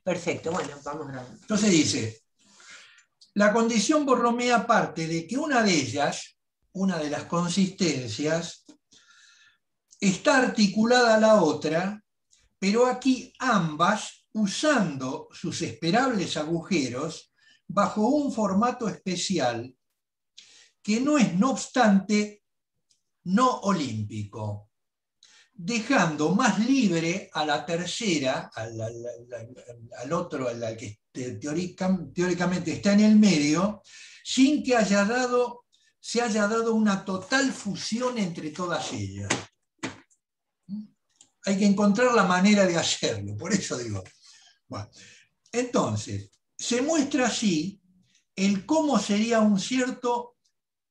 Perfecto, bueno, vamos a... Entonces dice, la condición borromea parte de que una de ellas, una de las consistencias, está articulada a la otra, pero aquí ambas usando sus esperables agujeros bajo un formato especial que no es, no obstante, no olímpico, dejando más libre a la tercera, al otro, al que teóricamente está en el medio, sin que se haya dado una total fusión entre todas ellas. Hay que encontrar la manera de hacerlo, por eso digo. Bueno, entonces, se muestra así el cómo sería un cierto,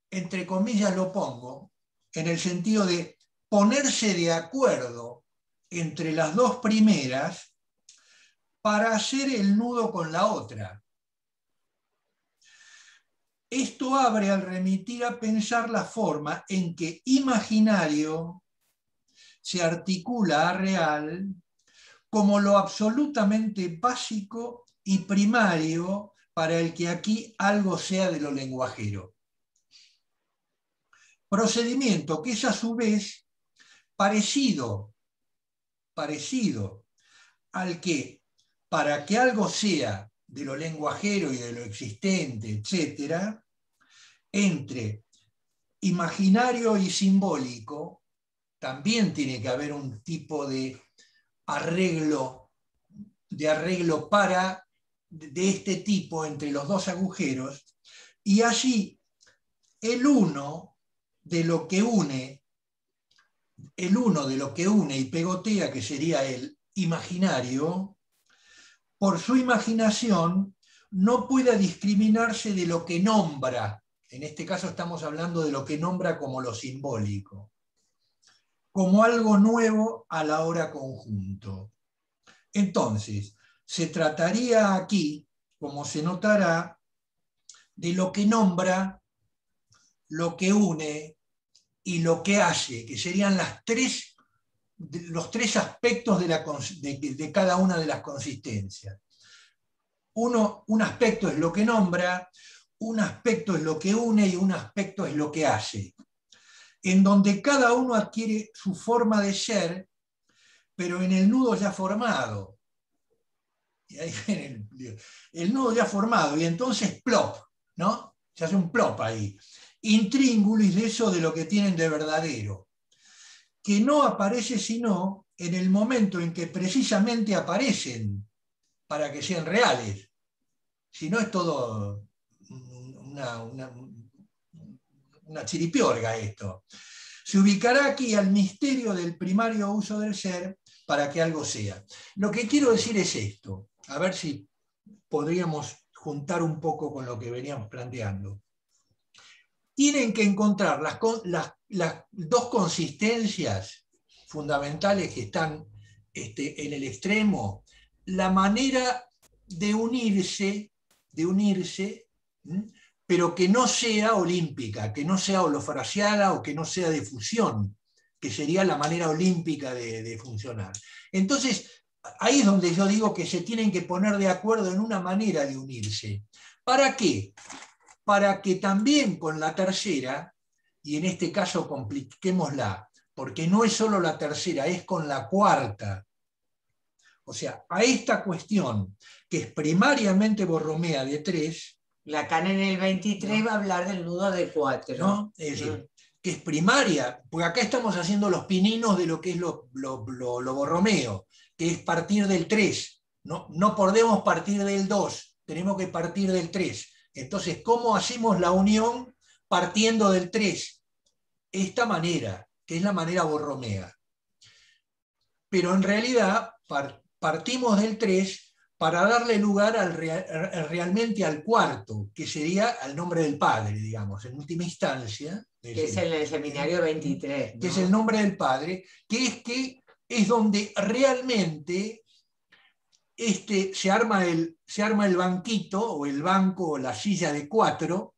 entre comillas lo pongo, en el sentido de ponerse de acuerdo entre las dos primeras para hacer el nudo con la otra. Esto abre al remitir a pensar la forma en que imaginario se articula a real como lo absolutamente básico y primario para el que aquí algo sea de lo lenguajero. Procedimiento que es a su vez parecido al que, para que algo sea de lo lenguajero y de lo existente, etc., entre imaginario y simbólico, también tiene que haber un tipo de arreglo de este tipo entre los dos agujeros, y allí el uno de lo que une y pegotea, que sería el imaginario, por su imaginación no puede discriminarse de lo que nombra. En este caso estamos hablando de lo que nombra como lo simbólico, como algo nuevo a la hora conjunto. Entonces, se trataría aquí, como se notará, de lo que nombra, lo que une y lo que hace, que serían los tres aspectos de cada una de las consistencias. Un aspecto es lo que nombra, un aspecto es lo que une y un aspecto es lo que hace, en donde cada uno adquiere su forma de ser, pero en el nudo ya formado. Y ahí viene el nudo ya formado, y entonces plop, ¿no? Se hace un plop ahí. Intríngulis de eso de lo que tienen de verdadero, que no aparece sino en el momento en que precisamente aparecen para que sean reales. Si no es todo una chiripiorga esto. Se ubicará aquí al misterio del primario uso del ser para que algo sea. Lo que quiero decir es esto, a ver si podríamos juntar un poco con lo que veníamos planteando. Tienen que encontrar las dos consistencias fundamentales que están en el extremo, la manera de unirse, pero que no sea olímpica, que no sea holofraseada o que no sea de fusión, que sería la manera olímpica de funcionar. Entonces, ahí es donde yo digo que se tienen que poner de acuerdo en una manera de unirse. ¿Para qué? Para que también con la tercera, y en este caso compliquémosla, porque no es solo la tercera, es con la cuarta. O sea, a esta cuestión, que es primariamente borromea de 3, Lacan en el 23 ¿no? va a hablar del nudo de 4. ¿No? Es decir, que es primaria, porque acá estamos haciendo los pininos de lo que es lo borromeo, que es partir del 3. No podemos partir del 2, tenemos que partir del 3. Entonces, ¿cómo hacemos la unión partiendo del 3? Esta manera, que es la manera borromea. Pero en realidad partimos del 3 para darle lugar realmente al cuarto, que sería al nombre del Padre, digamos, en última instancia. Que es el seminario 23. ¿No? Que es el nombre del Padre, que es donde realmente se arma el banquito, o el banco, o la silla de 4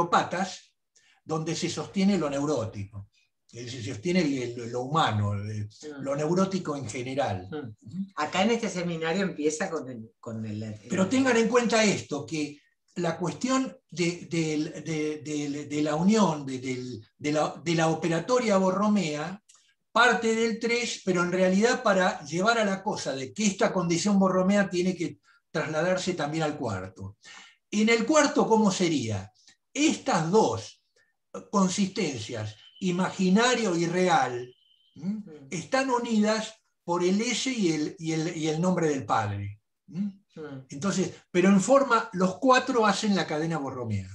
patas, donde se sostiene lo neurótico. se sostiene lo humano, lo neurótico en general. Acá en este seminario empieza con Pero tengan en cuenta esto, que la cuestión de la unión, de la operatoria borromea, parte del 3, pero en realidad para llevar a la cosa de que esta condición borromea tiene que trasladarse también al cuarto. En el cuarto, ¿cómo sería? Estas dos consistencias, imaginario y real, están unidas por el S y el nombre del padre. Entonces, pero en forma, los 4 hacen la cadena borromea.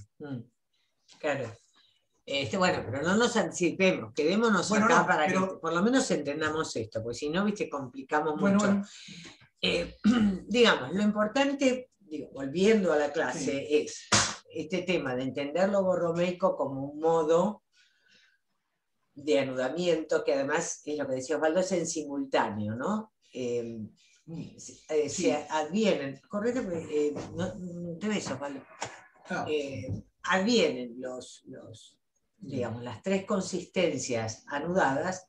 Claro. Bueno, pero no nos anticipemos, quedémonos acá para que por lo menos entendamos esto, porque si no, viste, complicamos mucho. Digamos, lo importante, volviendo a la clase, es este tema de entender lo borromeico como un modo de anudamiento, que además es lo que decía Osvaldo, es en simultáneo, ¿no? Se advienen, correcto, no te ves, Osvaldo. Advienen digamos, las 3 consistencias anudadas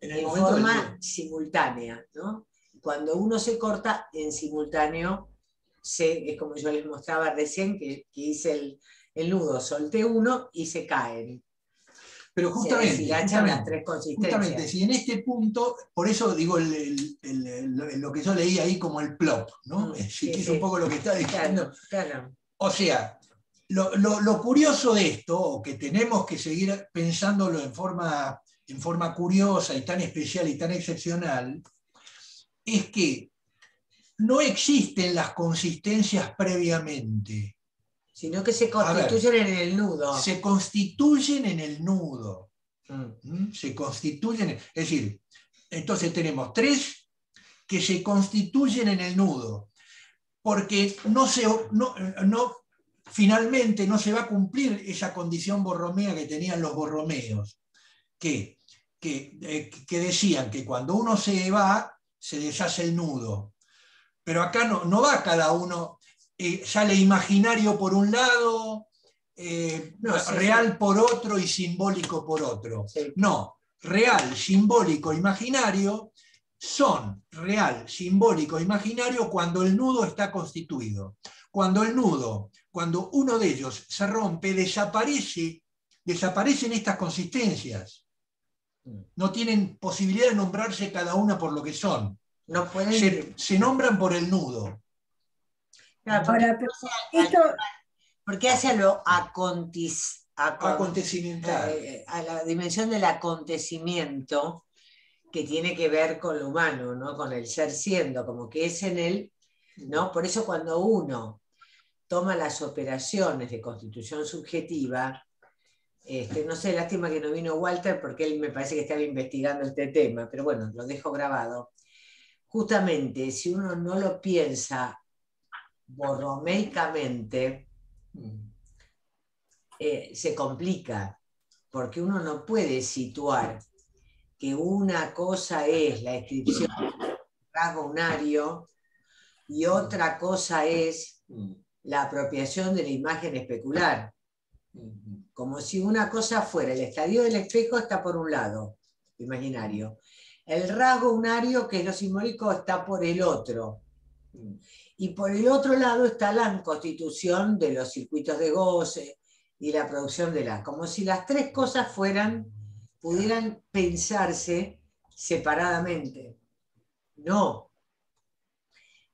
en forma simultánea, ¿no? Cuando uno se corta, en simultáneo, es como yo les mostraba recién, que hice el nudo, solté uno y se caen. Pero justamente, las 3 consistencias. Justamente, si en este punto, por eso digo lo que yo leí ahí como el plop, ¿no? Sí, que es un poco lo que está diciendo. Claro. O sea, lo curioso de esto, o que tenemos que seguir pensándolo en forma curiosa y tan especial y tan excepcional, es que no existen las consistencias previamente. Sino que se constituyen en el nudo. Se constituyen en el nudo. Se constituyen, es decir, entonces tenemos 3 que se constituyen en el nudo, porque finalmente no se va a cumplir esa condición borromea que tenían los borromeos, que decían que cuando uno se va, se deshace el nudo. Pero acá no va cada uno, sale imaginario por un lado, real por otro y simbólico por otro. Sí. No, real, simbólico, imaginario son real, simbólico, imaginario cuando el nudo está constituido. Cuando uno de ellos se rompe, desaparecen estas consistencias. No tienen posibilidad de nombrarse cada una por lo que son. No pueden... se nombran por el nudo. Claro, porque hace lo acontecimiental, a la dimensión del acontecimiento que tiene que ver con lo humano, ¿no? Con el ser siendo, como que es en él, ¿no? Por eso cuando uno toma las operaciones de constitución subjetiva, no sé, lástima que no vino Walter porque él me parece que estaba investigando este tema, pero bueno, lo dejo grabado. Justamente, si uno no lo piensa borromeicamente, se complica, porque uno no puede situar que una cosa es la inscripción del rasgo unario y otra cosa es la apropiación de la imagen especular. Como si una cosa fuera, el estadio del espejo está por un lado, imaginario. El rasgo unario, que es lo simbólico, está por el otro. Y por el otro lado está la constitución de los circuitos de goce y la producción de como si las 3 cosas pudieran pensarse separadamente. No,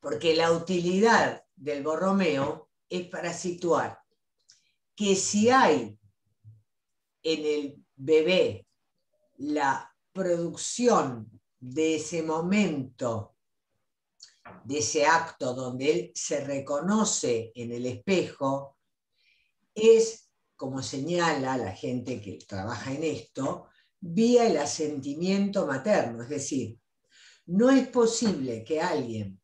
porque la utilidad del borromeo es para situar que si hay en el bebé la producción de ese momento, de ese acto donde él se reconoce en el espejo, es, como señala la gente que trabaja en esto, vía el asentimiento materno. Es decir, no es posible que alguien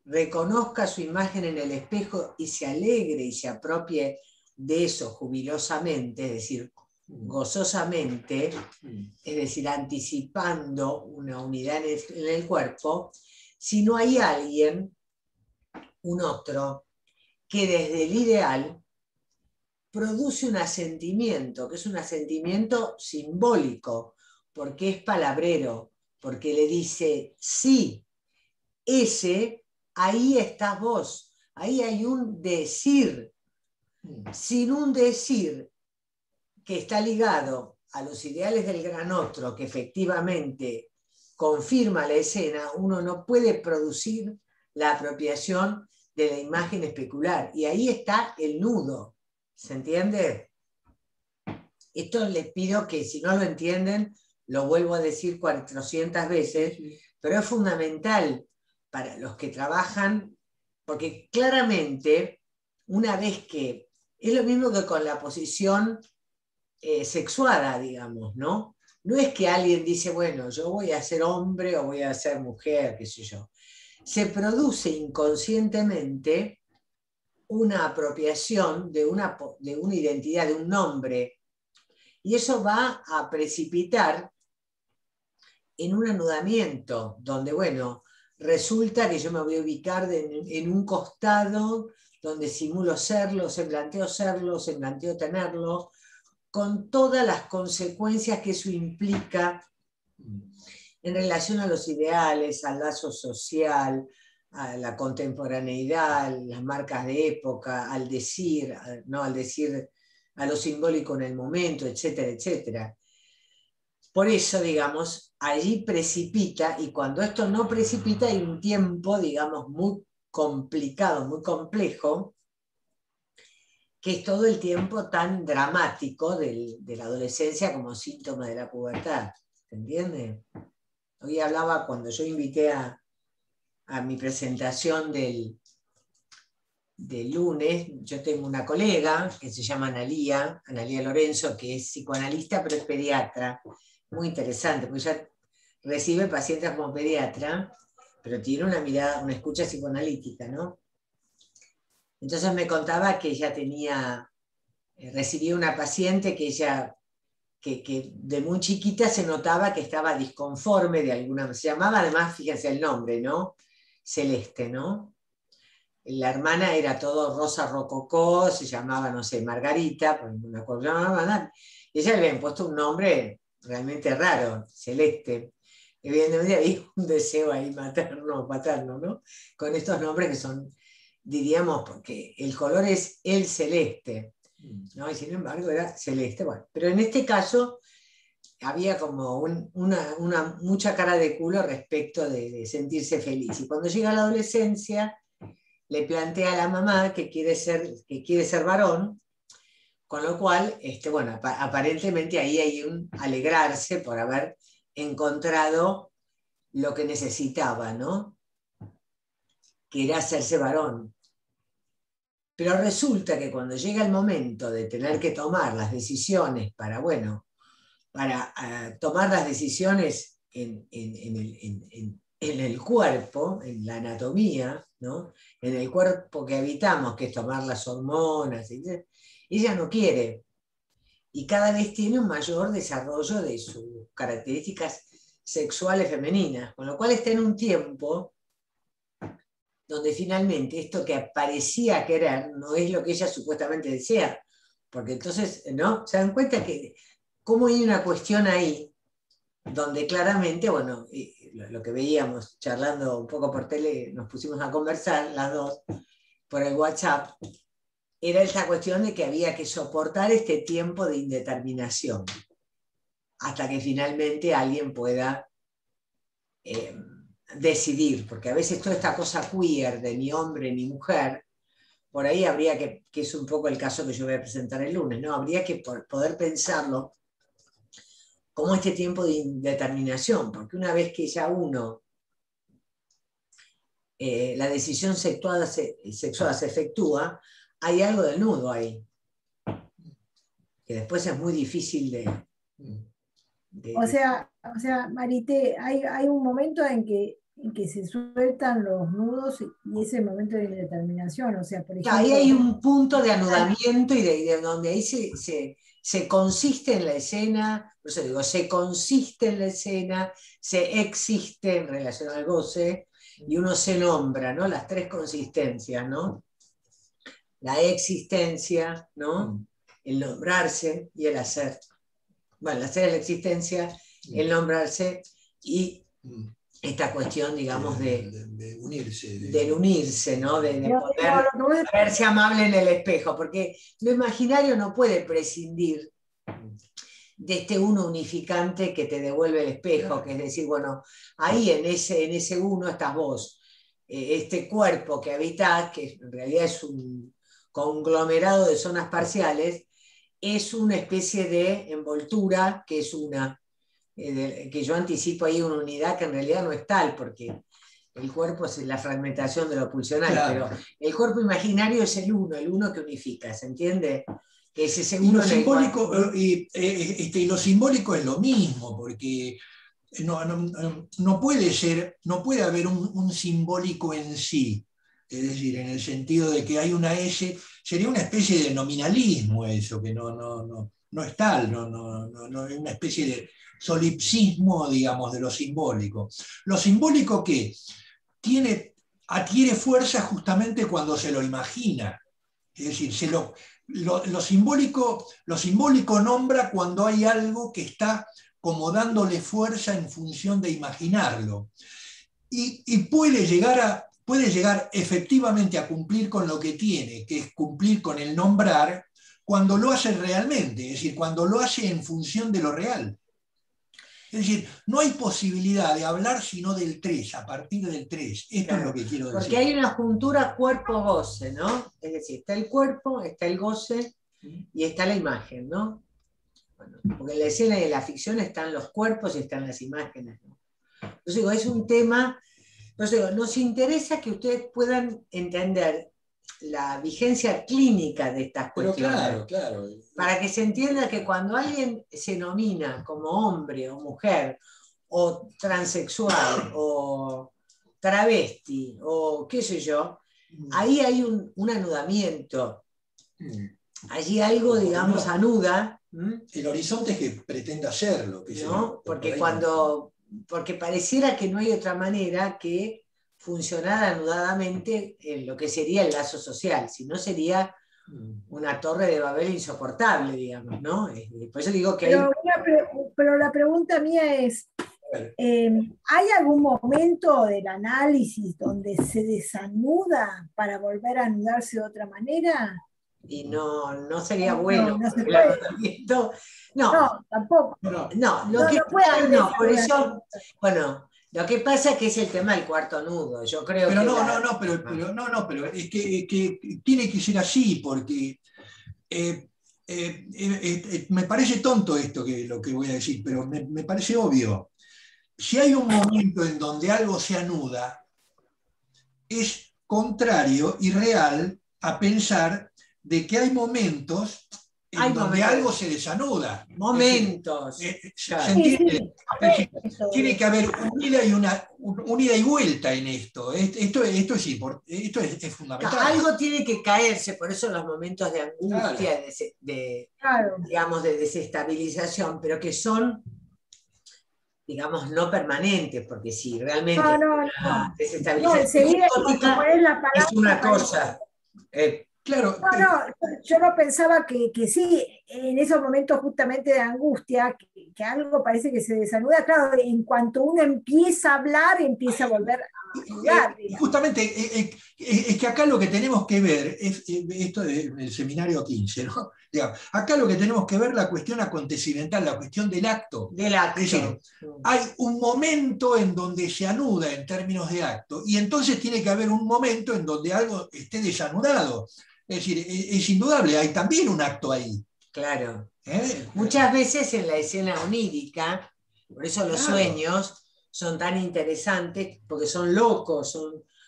reconozca su imagen en el espejo y se alegre y se apropie de eso jubilosamente, es decir, gozosamente, es decir, anticipando una unidad en el cuerpo, si no hay alguien, un otro, que desde el ideal produce un asentimiento, que es un asentimiento simbólico, porque es palabrero, porque le dice sí, ese, ahí estás vos, ahí hay un decir, sin un decir que está ligado a los ideales del gran otro, que efectivamente confirma la escena, uno no puede producir la apropiación de la imagen especular. Y ahí está el nudo, ¿se entiende? Esto les pido que si no lo entienden, lo vuelvo a decir 400 veces, pero es fundamental para los que trabajan, porque claramente, una vez que, es lo mismo que con la posición sexuada, digamos, ¿no? No es que alguien dice, bueno, yo voy a ser hombre o voy a ser mujer, qué sé yo. Se produce inconscientemente una apropiación de una identidad, de un nombre, y eso va a precipitar en un anudamiento, donde, bueno, resulta que yo me voy a ubicar en un costado donde simulo serlo, se planteo tenerlo, con todas las consecuencias que eso implica en relación a los ideales, al lazo social, a la contemporaneidad, las marcas de época, al decir, ¿no? Al decir, a lo simbólico en el momento, etcétera, etcétera. Por eso, digamos, allí precipita, y cuando esto no precipita hay un tiempo, digamos, muy complicado, muy complejo, que es todo el tiempo tan dramático de la adolescencia como síntoma de la pubertad. ¿Se entiende? Hoy hablaba cuando yo invité a mi presentación del lunes, yo tengo una colega que se llama Analía Lorenzo, que es psicoanalista pero es pediatra, muy interesante, porque ella recibe pacientes como pediatra, pero tiene una mirada, una escucha psicoanalítica, ¿no? Entonces me contaba que ella recibía una paciente que ella, que de muy chiquita se notaba que estaba disconforme de alguna manera. Se llamaba además, fíjense el nombre, ¿no? Celeste, ¿no? La hermana era todo rosa rococó, se llamaba, no sé, Margarita, no me acuerdo, y ella le habían puesto un nombre realmente raro, Celeste. Evidentemente había un deseo ahí materno, paterno, ¿no? Con estos nombres que son, diríamos, porque el color es el celeste, ¿no? Y sin embargo era celeste. Bueno, pero en este caso había como una mucha cara de culo respecto de sentirse feliz. Y cuando llega la adolescencia, le plantea a la mamá que quiere ser varón, con lo cual, bueno, aparentemente ahí hay un alegrarse por haber encontrado lo que necesitaba, ¿no? Que era hacerse varón. Pero resulta que cuando llega el momento de tener que tomar las decisiones para tomar las decisiones en el cuerpo, en la anatomía, ¿no? En el cuerpo que habitamos, que es tomar las hormonas, etc., ella no quiere. Y cada vez tiene un mayor desarrollo de sus características sexuales femeninas, con lo cual está en un tiempo donde finalmente esto que parecía querer no es lo que ella supuestamente desea. Porque entonces, ¿no? Se dan cuenta que cómo hay una cuestión ahí donde claramente, bueno, lo que veíamos charlando un poco por tele, nos pusimos a conversar las dos por el WhatsApp, era esa cuestión de que había que soportar este tiempo de indeterminación hasta que finalmente alguien pueda decidir, porque a veces toda esta cosa queer de ni hombre ni mujer, por ahí habría que es un poco el caso que yo voy a presentar el lunes, ¿no? Habría que poder pensarlo como este tiempo de indeterminación, porque una vez que ya la decisión sexuada se efectúa, hay algo de nudo ahí, que después es muy difícil O sea, Marité, hay un momento en que se sueltan los nudos y ese momento de indeterminación. O sea, por ejemplo, ahí hay un punto de anudamiento y de donde ahí se consiste en la escena, por eso digo, se consiste en la escena, se existe en relación al goce, y uno se nombra, ¿no? Las tres consistencias, ¿no? La existencia, ¿no? El nombrarse y el hacer. Bueno, el hacer es la existencia el nombrarse y esta cuestión, digamos, de unirse. Del unirse, ¿no? De Pero, poder verse amable en el espejo, porque lo imaginario no puede prescindir de este uno unificante que te devuelve el espejo, que es decir, bueno, ahí en ese uno estás vos, este cuerpo que habitás, que en realidad es un conglomerado de zonas parciales, es una especie de envoltura que es una, que yo anticipo ahí una unidad que en realidad no es tal, porque el cuerpo es la fragmentación de lo pulsional, claro. Pero el cuerpo imaginario es el uno que unifica, ¿se entiende? Es ese uno y lo simbólico es lo mismo, porque no puede haber un simbólico en sí. Es decir, en el sentido de que hay una S, sería una especie de nominalismo eso, que no es tal, no es una especie de solipsismo, digamos, de lo simbólico. Lo simbólico que adquiere fuerza justamente cuando se lo imagina. Es decir, lo simbólico nombra cuando hay algo que está como dándole fuerza en función de imaginarlo. Y puede llegar efectivamente a cumplir con lo que tiene, que es cumplir con el nombrar, cuando lo hace realmente, es decir, cuando lo hace en función de lo real. Es decir, no hay posibilidad de hablar sino del 3, a partir del 3. Esto claro, es lo que quiero decir. Porque hay una juntura cuerpo-goce, ¿no? Es decir, está el cuerpo, está el goce y está la imagen, ¿no? Bueno, porque en la escena y en la ficción están los cuerpos y están las imágenes, ¿no? Entonces digo, es un tema, entonces digo, nos interesa que ustedes puedan entender la vigencia clínica de estas cuestiones. Pero claro. Para que se entienda que cuando alguien se nomina como hombre o mujer, o transexual, o travesti, o qué sé yo, ahí hay un anudamiento. Allí algo, digamos, anuda. El horizonte es que pretenda hacerlo. ¿No? Porque pareciera que no hay otra manera que funcionar anudadamente en lo que sería el lazo social, si no sería una torre de Babel insoportable, digamos, ¿no? Por eso digo que pero la pregunta mía es, ¿hay algún momento del análisis donde se desanuda para volver a anudarse de otra manera? Y no sería bueno. No se puede. No, tampoco. Por eso, bueno, lo que pasa es que es el tema del cuarto nudo. Yo creo pero es que tiene que ser así, porque me parece tonto lo que voy a decir, pero me parece obvio. Si hay un momento en donde algo se anuda, es contrario y real a pensar de que hay momentos en donde algo se desanuda. Momentos. ¿Se entiende? Tiene que haber un ida y vuelta en esto. Esto es fundamental. Algo tiene que caerse, por eso los momentos de angustia, digamos, de desestabilización, pero que son, digamos, no permanentes, porque si realmente desestabilización es una cosa. Claro. Yo no pensaba que sí, en esos momentos justamente de angustia, que algo parece que se desanuda, claro, en cuanto uno empieza a hablar, empieza a volver a hablar. Justamente, es que acá lo que tenemos que ver, es esto del seminario 15, ¿no? Digamos, acá lo que tenemos que ver es la cuestión acontecimental, la cuestión del acto. Es decir, hay un momento en donde se anuda en términos de acto, y entonces tiene que haber un momento en donde algo esté desanudado. Es decir, es indudable, hay también un acto ahí. Claro. Muchas veces en la escena onírica, por eso los sueños son tan interesantes, porque son locos,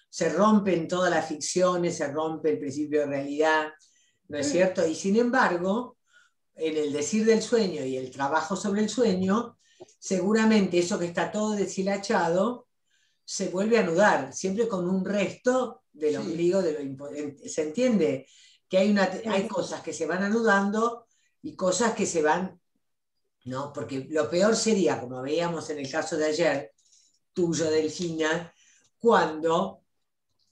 se rompen todas las ficciones, se rompe el principio de realidad, ¿no es cierto? Y sin embargo, en el decir del sueño y el trabajo sobre el sueño, seguramente eso que está todo deshilachado se vuelve a anudar, siempre con un resto del ombligo de lo importante. ¿Se entiende? Que hay cosas que se van anudando y cosas que se van, ¿no? Porque lo peor sería, como veíamos en el caso de ayer, tuyo, Delfina, cuando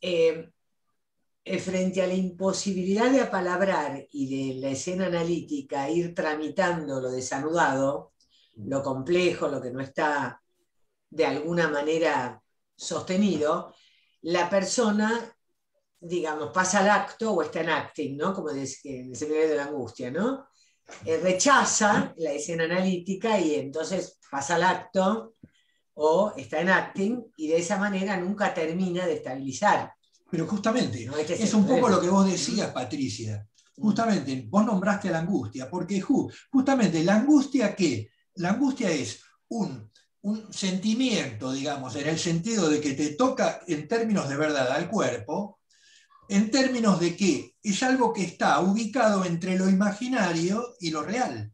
frente a la imposibilidad de apalabrar y de la escena analítica ir tramitando lo desanudado, lo complejo, lo que no está de alguna manera sostenido, la persona, digamos, pasa al acto o está en acting, ¿no? Como en el seminario de la angustia, ¿no? Rechaza la escena analítica y entonces pasa al acto o está en acting y de esa manera nunca termina de estabilizar. Pero justamente, ¿no? Este es un poco lo que vos decías, Patricia. Justamente, vos nombraste la angustia, porque justamente la angustia, ¿qué? La angustia es un sentimiento, digamos, en el sentido de que te toca en términos de verdad al cuerpo, en términos de que es algo que está ubicado entre lo imaginario y lo real.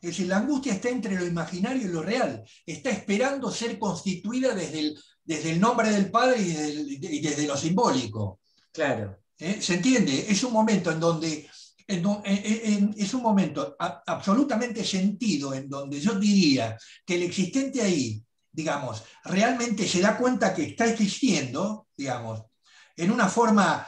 Es decir, la angustia está entre lo imaginario y lo real. Está esperando ser constituida desde el nombre del Padre y desde lo simbólico. Claro. ¿Se entiende? Es un momento en donde es un momento absolutamente sentido, en donde yo diría que el existente ahí, digamos, realmente se da cuenta que está existiendo, digamos, en una forma,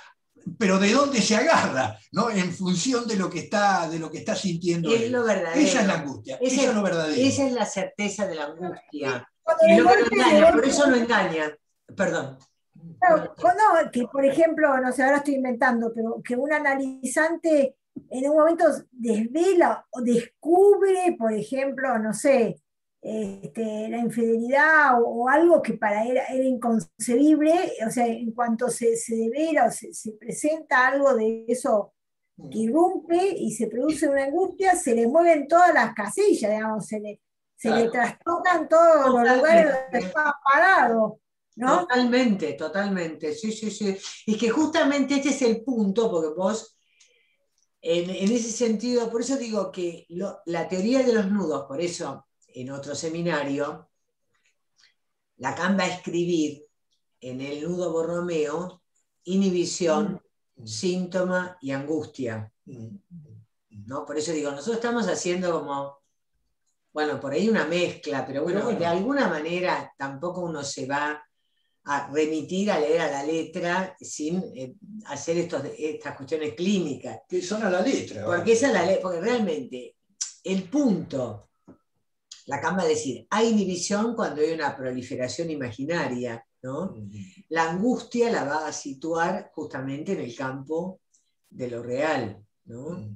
pero ¿de dónde se agarra? ¿No? En función de lo que está sintiendo es él. lo verdadero. Esa es la angustia, eso es lo verdadero. Esa es la certeza de la angustia. Y lo que no engaña, por eso no engaña. Perdón. No, que por ejemplo, no sé, ahora estoy inventando, pero que un analizante en un momento desvela o descubre, por ejemplo, no sé, la infidelidad o algo que para él era inconcebible, o sea, en cuanto se devela o se presenta algo de eso que irrumpe y se produce una angustia, se le mueven todas las casillas, digamos, se le trastocan todos los lugares donde estaba parado. ¿no? Totalmente, totalmente, sí, sí, sí. Y que justamente este es el punto, porque vos, en ese sentido, por eso digo que la teoría de los nudos, por eso en otro seminario, Lacan va a escribir en el nudo Borromeo inhibición, síntoma y angustia. ¿no? Por eso digo, nosotros estamos haciendo como, bueno, por ahí una mezcla, pero bueno, de alguna manera tampoco uno se va a remitir a leer a la letra sin hacer estas cuestiones clínicas. Que son a la letra. Porque esa es la letra, porque realmente el punto, Lacan va a decir, hay inhibición cuando hay una proliferación imaginaria, ¿no? La angustia la va a situar justamente en el campo de lo real, ¿no?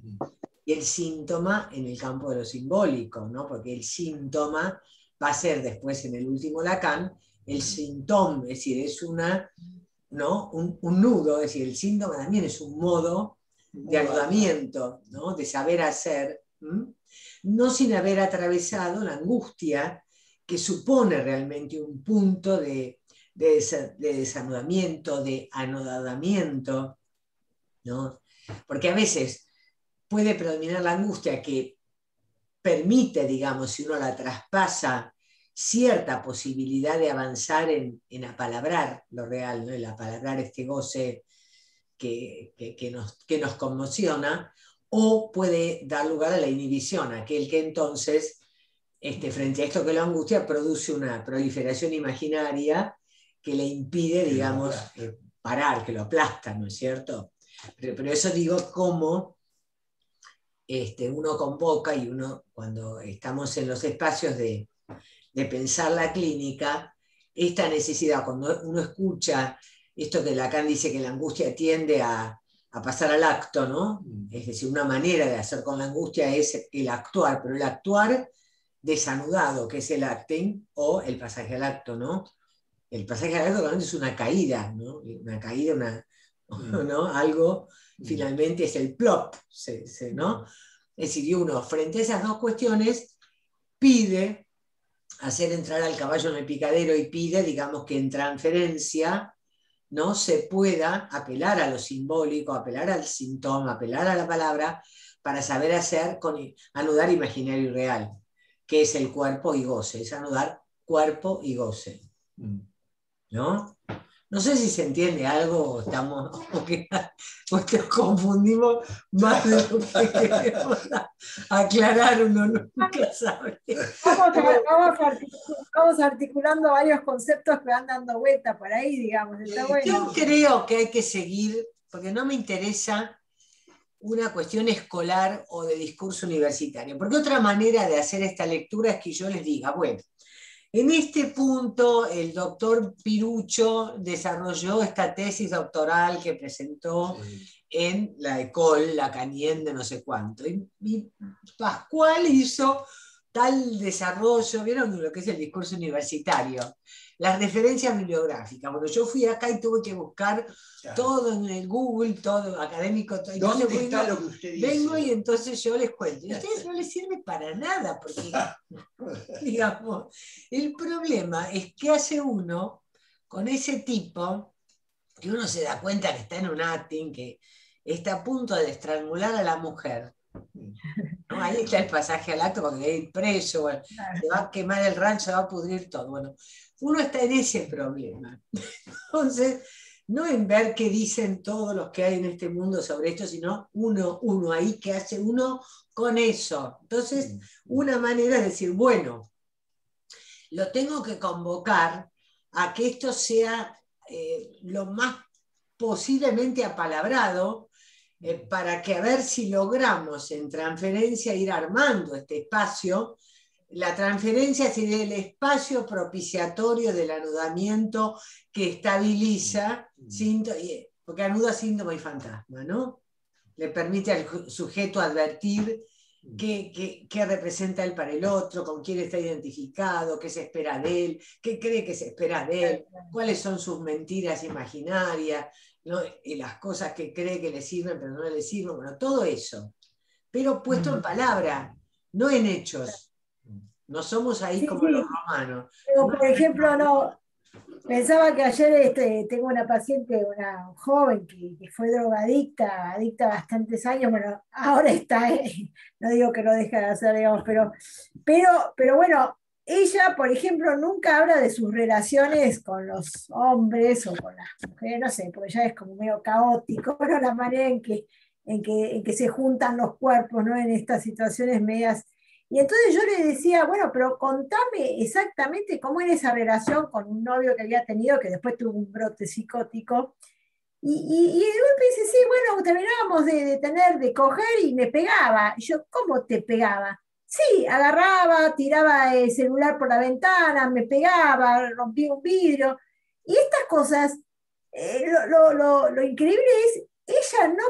Y el síntoma en el campo de lo simbólico, ¿no? Porque el síntoma va a ser después en el último Lacan el síntoma, es decir, es ¿no? un nudo, es decir, el síntoma también es un modo de anudamiento, ¿no? De saber hacer, no sin haber atravesado la angustia que supone realmente un punto de desanudamiento, de anodamiento, ¿no? Porque a veces puede predominar la angustia que permite, digamos, si uno la traspasa, cierta posibilidad de avanzar en apalabrar lo real, ¿no? El apalabrar este goce que nos conmociona, o puede dar lugar a la inhibición, aquel que entonces, frente a esto que lo angustia, produce una proliferación imaginaria que le impide, digamos, parar, que lo aplasta, ¿no es cierto? Pero eso digo como uno convoca y uno, cuando estamos en los espacios de pensar la clínica, esta necesidad, cuando uno escucha esto que Lacan dice que la angustia tiende a pasar al acto, ¿no? Es decir, una manera de hacer con la angustia es el actuar, pero el actuar desanudado, que es el acting, o el pasaje al acto, ¿no? El pasaje al acto realmente es una caída, ¿no? Una caída, ¿no? Algo, finalmente es el plop, ¿no? Es decir, uno, frente a esas dos cuestiones, pide hacer entrar al caballo en el picadero y pide, digamos, que en transferencia no se pueda apelar a lo simbólico, apelar al síntoma, apelar a la palabra, para saber hacer anudar imaginario y real, que es el cuerpo y goce, es anudar cuerpo y goce. ¿No? No sé si se entiende algo o estamos o te confundimos más de lo que queremos aclarar, uno nunca sabe. Vamos articulando varios conceptos que van dando vuelta por ahí, digamos. Está bueno. Yo creo que hay que seguir, porque no me interesa una cuestión escolar o de discurso universitario. Porque otra manera de hacer esta lectura es que yo les diga, bueno, en este punto el doctor Pirucho desarrolló esta tesis doctoral que presentó en la École Lacanienne de no sé cuánto. Y Pascual hizo tal desarrollo, ¿vieron lo que es el discurso universitario? Las referencias bibliográficas. Bueno, yo fui acá y tuve que buscar todo en el Google, todo académico. Todo. ¿Dónde está lo que usted dice? Vengo y entonces yo les cuento. Y a ustedes no les sirve para nada, porque, digamos, el problema es que hace uno con ese tipo, que uno se da cuenta que está en un acting, que está a punto de estrangular a la mujer. ¿No? Ahí está el pasaje al acto porque hay preso, bueno, se va a quemar el rancho, se va a pudrir todo. Bueno, uno está en ese problema. Entonces, no en ver qué dicen todos los que hay en este mundo sobre esto, sino uno ahí que hace uno con eso. Entonces, una manera es decir, bueno, lo tengo que convocar a que esto sea lo más posiblemente apalabrado, para que a ver si logramos en transferencia ir armando este espacio. La transferencia sería el espacio propiciatorio del anudamiento que estabiliza, porque anuda síntoma y fantasma, ¿no? Le permite al sujeto advertir qué representa él para el otro, con quién está identificado, qué se espera de él, qué cree que se espera de él, cuáles son sus mentiras imaginarias, ¿no? Y las cosas que cree que le sirven pero no le sirven, bueno, todo eso, pero puesto en palabra, no en hechos. No somos ahí como los romanos. Pero, por ejemplo, no, pensaba que ayer tengo una paciente, una joven que fue drogadicta, adicta bastantes años, bueno, ahora está, no digo que lo deje de hacer, digamos, pero bueno, ella, por ejemplo, nunca habla de sus relaciones con los hombres o con las mujeres, no sé, porque ya es como medio caótico, ¿no? La manera en que se juntan los cuerpos, ¿no? En estas situaciones medias. Y entonces yo le decía, bueno, pero contame exactamente cómo era esa relación con un novio que había tenido, que después tuvo un brote psicótico. Y de golpe dice, sí, bueno, terminábamos de coger y me pegaba. Y yo, ¿cómo te pegaba? Sí, agarraba, tiraba el celular por la ventana, me pegaba, rompía un vidrio. Y estas cosas, lo increíble es, ella no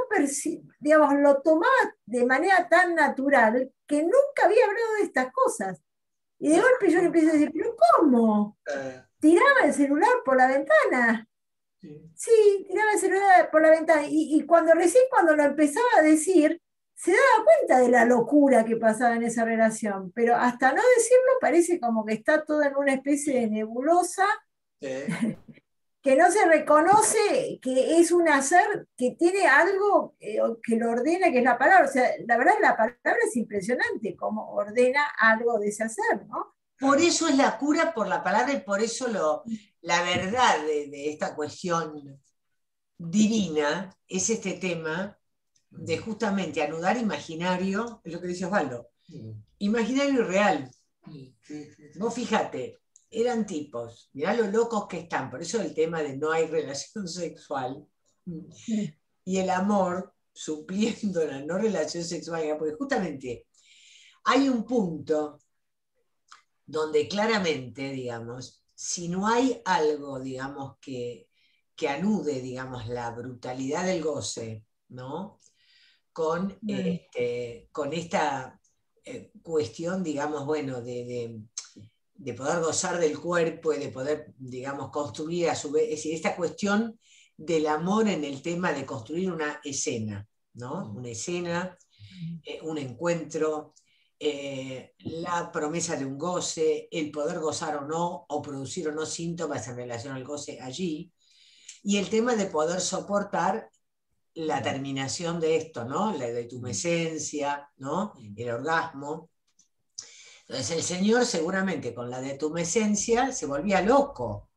digamos, lo tomaba de manera tan natural que nunca había hablado de estas cosas. Y de golpe yo le empiezo a decir, ¿pero cómo? Tiraba el celular por la ventana. Sí, tiraba el celular por la ventana. Y recién cuando lo empezaba a decir, se daba cuenta de la locura que pasaba en esa relación. Pero hasta no decirlo, parece como que está todo en una especie de nebulosa. Que no se reconoce que es un hacer que tiene algo que lo ordena, que es la palabra. O sea, la verdad la palabra es impresionante, cómo ordena algo de ese hacer, ¿no? Por eso es la cura por la palabra y por eso la verdad de esta cuestión divina es este tema de justamente anudar imaginario, es lo que dice Osvaldo, imaginario y real. Vos fíjate, eran tipos, mirá lo locos que están, por eso el tema de no hay relación sexual y el amor supliendo la no relación sexual, porque justamente hay un punto donde claramente, digamos, si no hay algo, digamos, que anude, digamos, la brutalidad del goce, ¿no? Con esta cuestión, digamos, bueno, de poder gozar del cuerpo y de poder, digamos, construir a su vez, es decir, esta cuestión del amor en el tema de construir una escena, ¿no? Una escena, un encuentro, la promesa de un goce, el poder gozar o no, o producir o no síntomas en relación al goce allí, y el tema de poder soportar la terminación de esto, ¿no? La detumescencia, ¿no? El orgasmo. Entonces el señor seguramente con la detumescencia se volvía loco.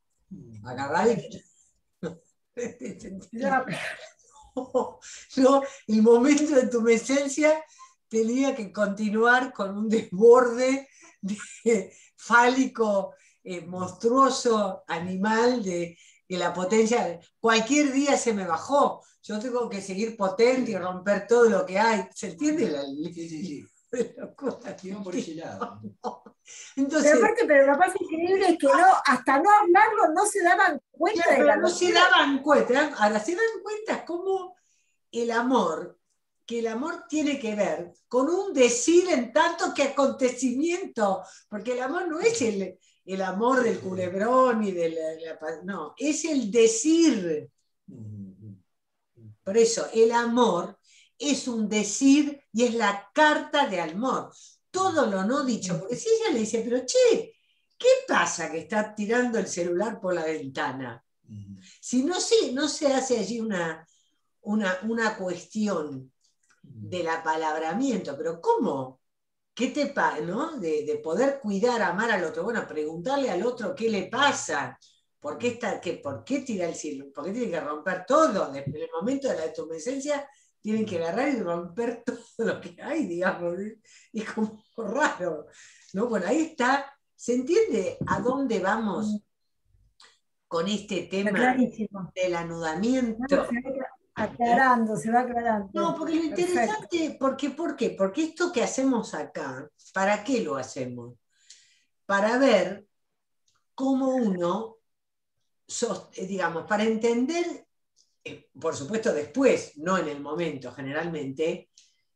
Agarraba y... No, el momento de tumescencia tenía que continuar con un desborde fálico, monstruoso, animal, que la potencia, cualquier día se me bajó, yo tengo que seguir potente y romper todo lo que hay. ¿Se entiende la Sí. locura? Por ese lado. Entonces, pero lo que pasa increíble es que no, hasta no hablarlo no se daban cuenta claro, de la pero no se locura. daban cuenta, ahora se dan cuenta cómo el amor, que el amor tiene que ver con un decir en tanto que acontecimiento, porque el amor no es el amor del culebrón y no, es el decir. Por eso, el amor es un decir y es la carta de amor. Todo lo no dicho, porque si ella le dice, pero che, ¿qué pasa que está tirando el celular por la ventana? Si no, no se hace allí una cuestión del apalabramiento, pero ¿cómo? ¿Qué te pasa? ¿No? De poder cuidar, amar al otro. Bueno, preguntarle al otro qué le pasa. ¿Por qué tira el cielo? ¿Por qué tiene que romper todo? En el momento de la detumescencia tienen que agarrar y romper todo lo que hay, digamos. Es como raro. ¿No? Bueno, ahí está. ¿Se entiende a dónde vamos con este tema del anudamiento? Se va aclarando. No, porque lo interesante, ¿por qué? Porque esto que hacemos acá, ¿para qué lo hacemos? Para ver cómo uno, digamos, para entender, por supuesto después, no en el momento generalmente,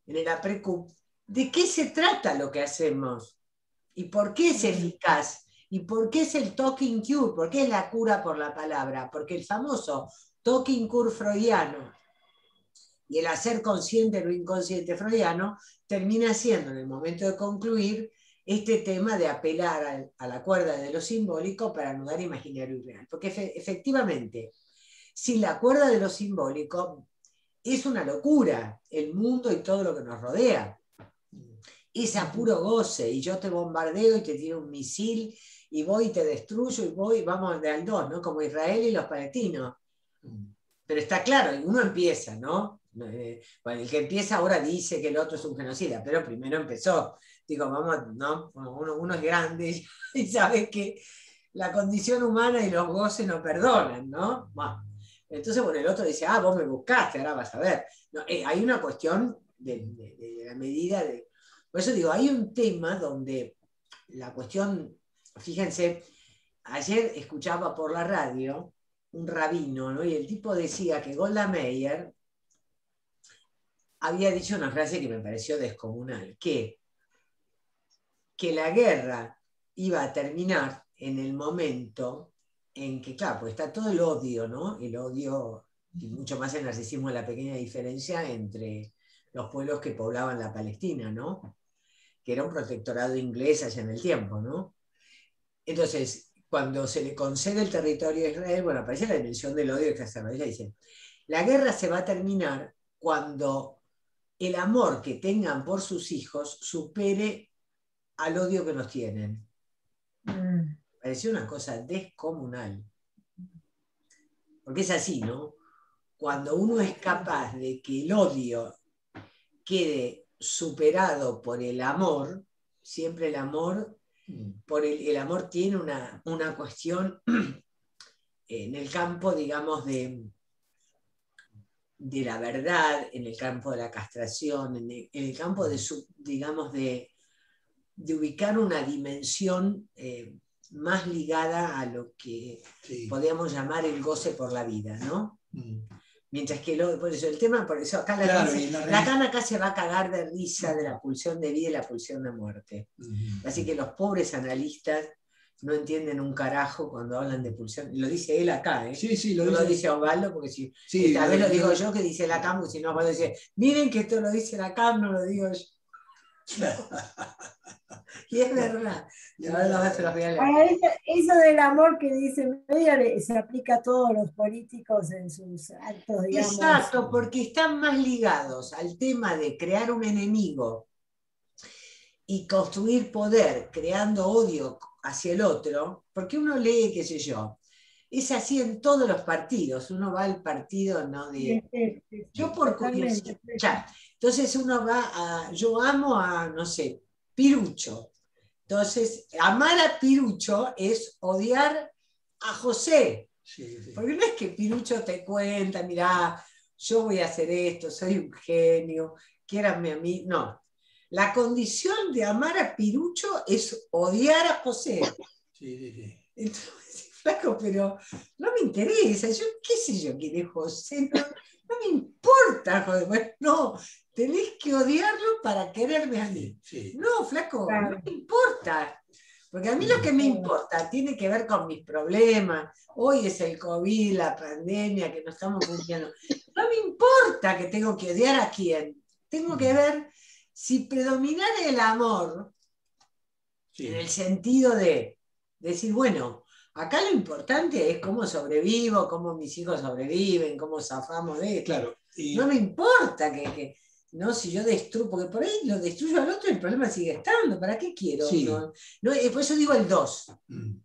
en el aprecu, de qué se trata lo que hacemos y por qué es eficaz y por qué es el talking cure, por qué es la cura por la palabra, porque el famoso talking cure freudiano y el hacer consciente lo inconsciente freudiano termina siendo, en el momento de concluir, este tema de apelar a la cuerda de lo simbólico para anudar imaginario y real. Porque efectivamente, si la cuerda de lo simbólico es una locura, el mundo y todo lo que nos rodea. Es a puro goce, y yo te bombardeo y te tiro un misil, y voy y te destruyo, y vamos de al dos, ¿no? Como Israel y los palestinos. Pero está claro, uno empieza, ¿no? Bueno, el que empieza ahora dice que el otro es un genocida, pero primero empezó. Digo, vamos, ¿no? Uno es grande y sabe que la condición humana y los goces no perdonan, ¿no? Bueno, entonces, bueno, el otro dice, vos me buscaste, ahora vas a ver. No, hay una cuestión de la medida de... Por eso digo, hay un tema donde la cuestión, fíjense, ayer escuchaba por la radio un rabino, ¿no? Y el tipo decía que Golda Meir había dicho una frase que me pareció descomunal, que la guerra iba a terminar en el momento en que, claro, pues está todo el odio, ¿no? El odio, y mucho más el narcisismo, la pequeña diferencia entre los pueblos que poblaban la Palestina, ¿no? Que era un protectorado inglés allá en el tiempo, ¿no? Entonces, cuando se le concede el territorio a Israel, bueno, aparece la dimensión del odio exacerbado. Ella dice, la guerra se va a terminar cuando el amor que tengan por sus hijos supere al odio que nos tienen. Pareció una cosa descomunal. Porque es así, ¿no? Cuando uno es capaz de que el odio quede superado por el amor, siempre el amor, el amor tiene una cuestión en el campo, digamos, de la verdad, en el campo de la castración, en el campo de, digamos, de ubicar una dimensión más ligada a lo que podríamos llamar el goce por la vida, ¿no? Mientras que por eso el tema, por eso acá Lacan acá se va a cagar de risa de la pulsión de vida y la pulsión de muerte. Así que los pobres analistas no entienden un carajo cuando hablan de pulsión. Lo dice él acá, ¿eh? Sí, no lo dice Osvaldo, porque si tal vez lo digo yo que dice Lacan, porque si no Osvaldo dice, miren que esto lo dice Lacan, no lo digo yo. Y es verdad. Y ahora se los voy a leer. Eso del amor que dice Meyer se aplica a todos los políticos en sus actos, digamos. Exacto, porque están más ligados al tema de crear un enemigo y construir poder creando odio hacia el otro, porque uno lee, qué sé yo, es así en todos los partidos, uno va al partido, ¿no? Yo por curiosidad, entonces uno va yo amo a, no sé, Pirucho. Entonces, amar a Pirucho es odiar a José. Sí, sí. Porque no es que Pirucho te cuenta, mirá, yo voy a hacer esto, soy un genio, quiéranme a mí. No. La condición de amar a Pirucho es odiar a José. Sí, sí, sí. Entonces, flaco, pero no me interesa. Yo, qué sé yo quién es José. No, no me importa, joder. Bueno, no, tenés que odiarlo para quererme a mí. Sí, sí. No, flaco, Claro. no me importa. Porque a mí lo que me importa tiene que ver con mis problemas. Hoy es el COVID, la pandemia, que no estamos funcionando. No me importa que tengo que odiar a quién. Tengo que ver si predominara el amor, Sí. en el sentido de decir, bueno, acá lo importante es cómo sobrevivo, cómo mis hijos sobreviven, cómo zafamos de esto. Claro. No me importa no, si yo destruyo, porque por ahí lo destruyo al otro y el problema sigue estando. ¿Para qué quiero? Sí. No, por eso digo el 2 Mm.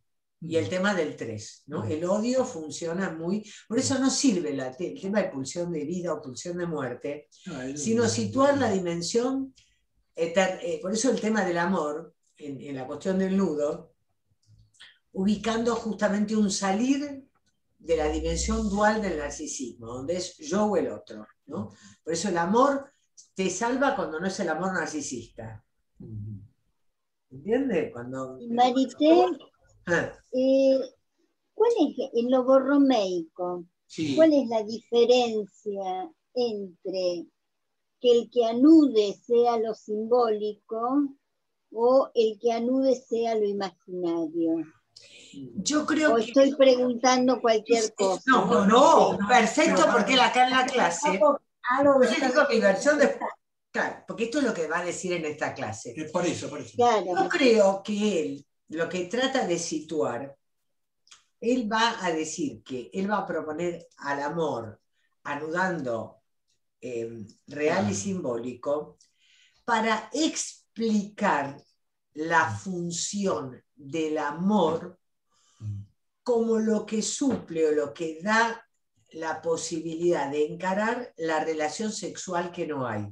y el tema del 3. ¿No? El odio funciona muy. Por eso no sirve el tema de pulsión de vida o pulsión de muerte, sino situar la dimensión. Por eso el tema del amor, en la cuestión del nudo, ubicando justamente un salir de la dimensión dual del narcisismo, donde es yo o el otro, ¿no? Por eso el amor te salva cuando no es el amor narcisista. ¿Entiendes? Marité, Ah, ¿cuál es en lo borromeico? Sí. ¿Cuál es la diferencia entre que el que anude sea lo simbólico o el que anude sea lo imaginario? yo creo O que. estoy preguntando cualquier cosa. No, perfecto, porque acá en la clase. Algo Yo les digo mi versión de. Claro, porque esto es lo que va a decir en esta clase. Por eso. Claro. Yo creo que él, lo que trata de situar, él va a decir que él va a proponer al amor, anudando real y simbólico, para explicar la función del amor como lo que suple o lo que da la posibilidad de encarar la relación sexual que no hay.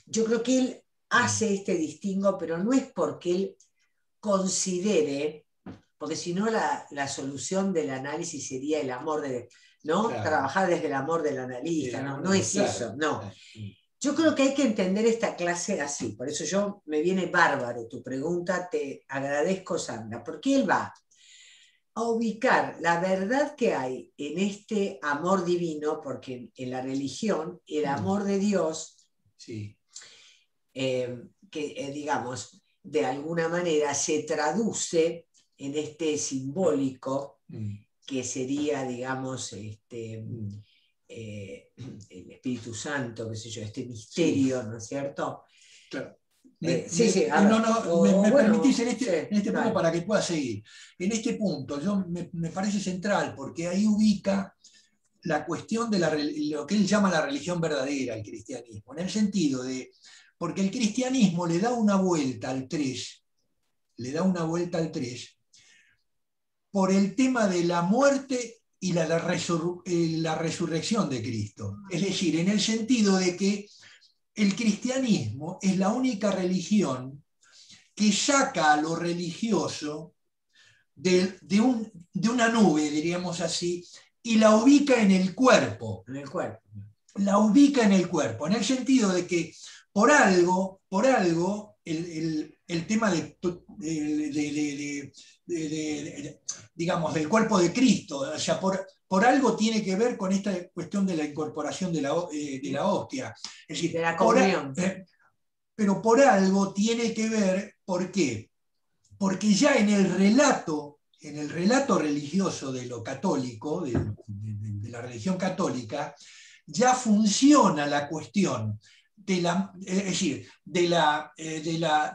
Yo creo que él hace este distingo, pero no es porque él considere, porque si no la solución del análisis sería el amor ¿no? Claro. Trabajar desde el amor del analista, no es claro. eso, no. Yo creo que hay que entender esta clase así, por eso me viene bárbaro tu pregunta, te agradezco, Sandra, porque él va a ubicar la verdad que hay en este amor divino, porque en la religión el amor de Dios, sí. Digamos, de alguna manera se traduce en este simbólico que sería, digamos, el Espíritu Santo, qué sé yo, este misterio, ¿no es cierto? Claro. Me permitís en este punto para que pueda seguir. En este punto me parece central porque ahí ubica la cuestión de lo que él llama la religión verdadera, el cristianismo, en el sentido de, porque el cristianismo le da una vuelta al 3, por el tema de la muerte y la resurrección de Cristo. Es decir, en el sentido de que el cristianismo es la única religión que saca a lo religioso de una nube, diríamos así, y la ubica en el cuerpo. La ubica en el cuerpo, en el sentido de que por algo el tema digamos, del cuerpo de Cristo, o sea, por algo tiene que ver con esta cuestión de la incorporación de la hostia. Es decir, de la comunión. Pero por algo tiene que ver, ¿por qué? Porque ya en el relato religioso de lo católico, de la religión católica, ya funciona la cuestión de la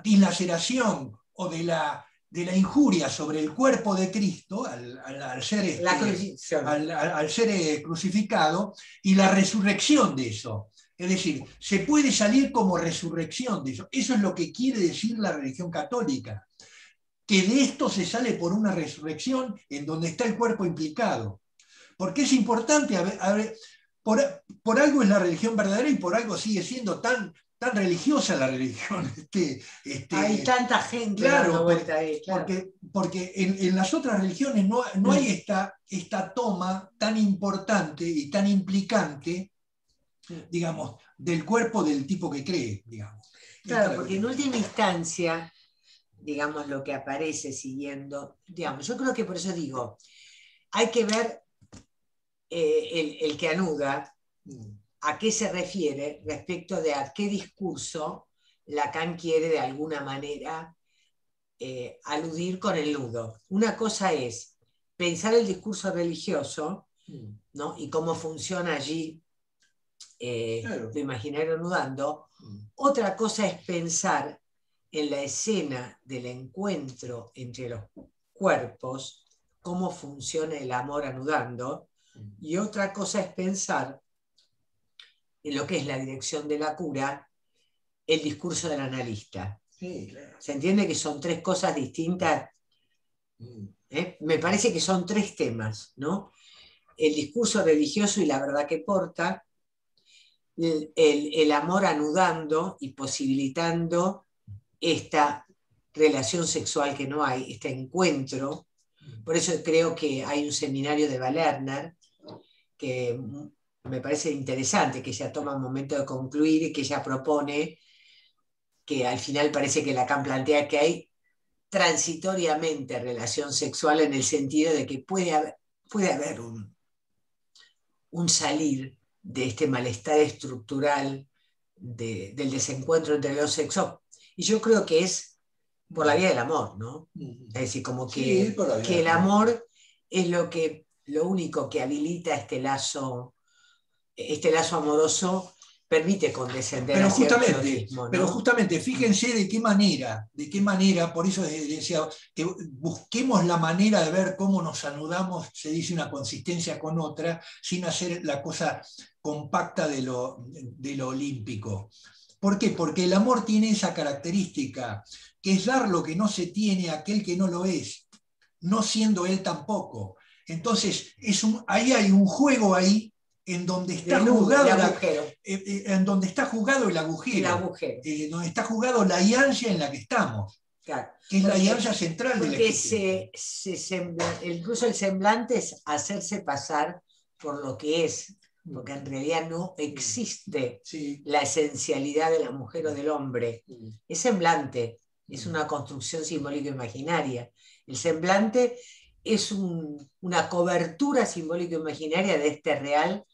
dilaceración o de la injuria sobre el cuerpo de Cristo al ser crucificado y la resurrección de eso. Es decir, se puede salir como resurrección de eso. Eso es lo que quiere decir la religión católica, que de esto se sale por una resurrección en donde está el cuerpo implicado. Porque es importante, por algo es la religión verdadera y por algo sigue siendo tan tan religiosa la religión. Hay tanta gente claro, dando vuelta ahí, claro. Porque en las otras religiones no hay esta toma tan importante y tan implicante, digamos, del cuerpo del tipo que cree, digamos. Claro, porque en última instancia, digamos, lo que aparece siguiendo, digamos, yo creo que por eso digo, hay que ver el que anuda, a qué se refiere respecto de a qué discurso Lacan quiere de alguna manera aludir con el nudo. Una cosa es pensar el discurso religioso, ¿no? Y cómo funciona allí Claro. lo imaginario nudando. Otra cosa es pensar en la escena del encuentro entre los cuerpos, cómo funciona el amor anudando, y otra cosa es pensar en lo que es la dirección de la cura, el discurso del analista. Sí, claro. ¿Se entiende que son tres cosas distintas? Me parece que son tres temas, ¿no? El discurso religioso y la verdad que porta, el amor anudando y posibilitando esta relación sexual que no hay, este encuentro. Por eso creo que hay un seminario de Lerner que me parece interesante, que ella toma un momento de concluir y que ella propone, que al final parece que Lacan plantea que hay transitoriamente relación sexual en el sentido de que puede haber un salir de este malestar estructural del desencuentro entre los sexos. Y yo creo que es por la vía del amor, ¿no? Es decir, como que, Sí, que el amor es lo único que habilita este lazo amoroso, permite condescender pero a cierto justamente, erotismo, ¿no? pero justamente, fíjense de qué manera, por eso decía, que busquemos la manera de ver cómo nos anudamos, se dice una consistencia con otra, sin hacer la cosa compacta de lo olímpico. ¿Por qué? Porque el amor tiene esa característica, que es dar lo que no se tiene a aquel que no lo es, no siendo él tampoco. Entonces, ahí hay un juego ahí en donde está jugado en donde está jugado el agujero, donde está jugado la alianza en la que estamos, claro, que es la alianza central de la incluso el semblante es hacerse pasar por lo que es, porque en realidad no existe la esencialidad de la mujer o del hombre. Es semblante, es una construcción simbólica imaginaria. El semblante es una cobertura simbólica imaginaria de este real,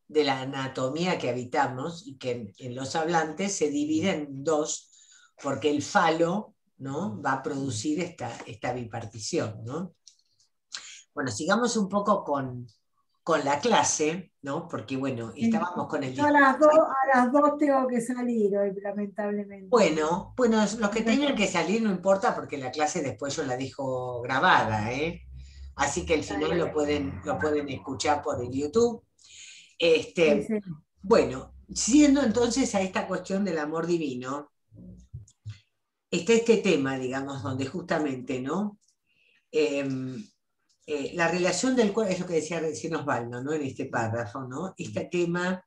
de la anatomía que habitamos y que en los hablantes se divide en dos, porque el falo, ¿no?, va a producir esta bipartición, ¿no? Bueno, sigamos un poco con la clase, ¿no? Porque, bueno, estábamos con el... Yo a las 2 tengo que salir hoy, lamentablemente. Bueno, los que tengan que salir no importa, porque la clase después yo la dejo grabada, ¿eh? Así que al final lo pueden escuchar por el YouTube. Sí. Bueno, siendo entonces a esta cuestión del amor divino, está este tema, digamos, donde justamente, ¿no? La relación del cuerpo, es lo que decía recién Osvaldo, ¿no? En este párrafo, ¿no? Este tema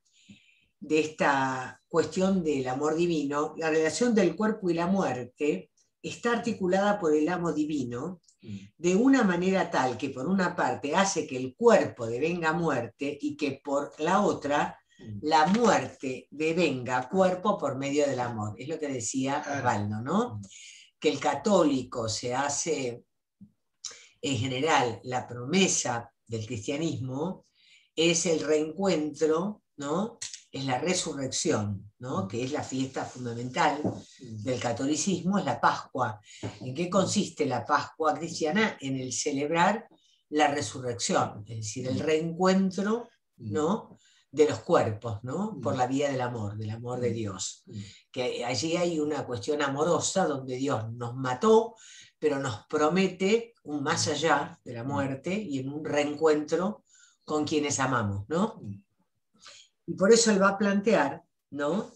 de esta cuestión del amor divino, la relación del cuerpo y la muerte está articulada por el amo divino de una manera tal que por una parte hace que el cuerpo devenga muerte y que por la otra la muerte devenga cuerpo por medio del amor. Es lo que decía Osvaldo, ¿no? Que el católico se hace, en general, la promesa del cristianismo es el reencuentro, ¿no? Es la resurrección, ¿no? Que es la fiesta fundamental del catolicismo, es la Pascua. ¿En qué consiste la Pascua cristiana? En el celebrar la resurrección, es decir, el reencuentro, ¿no?, de los cuerpos, ¿no?, por la vía del amor de Dios. Que allí hay una cuestión amorosa donde Dios nos mató, pero nos promete un más allá de la muerte y en un reencuentro con quienes amamos, ¿no? Y por eso él va a plantear, ¿no?,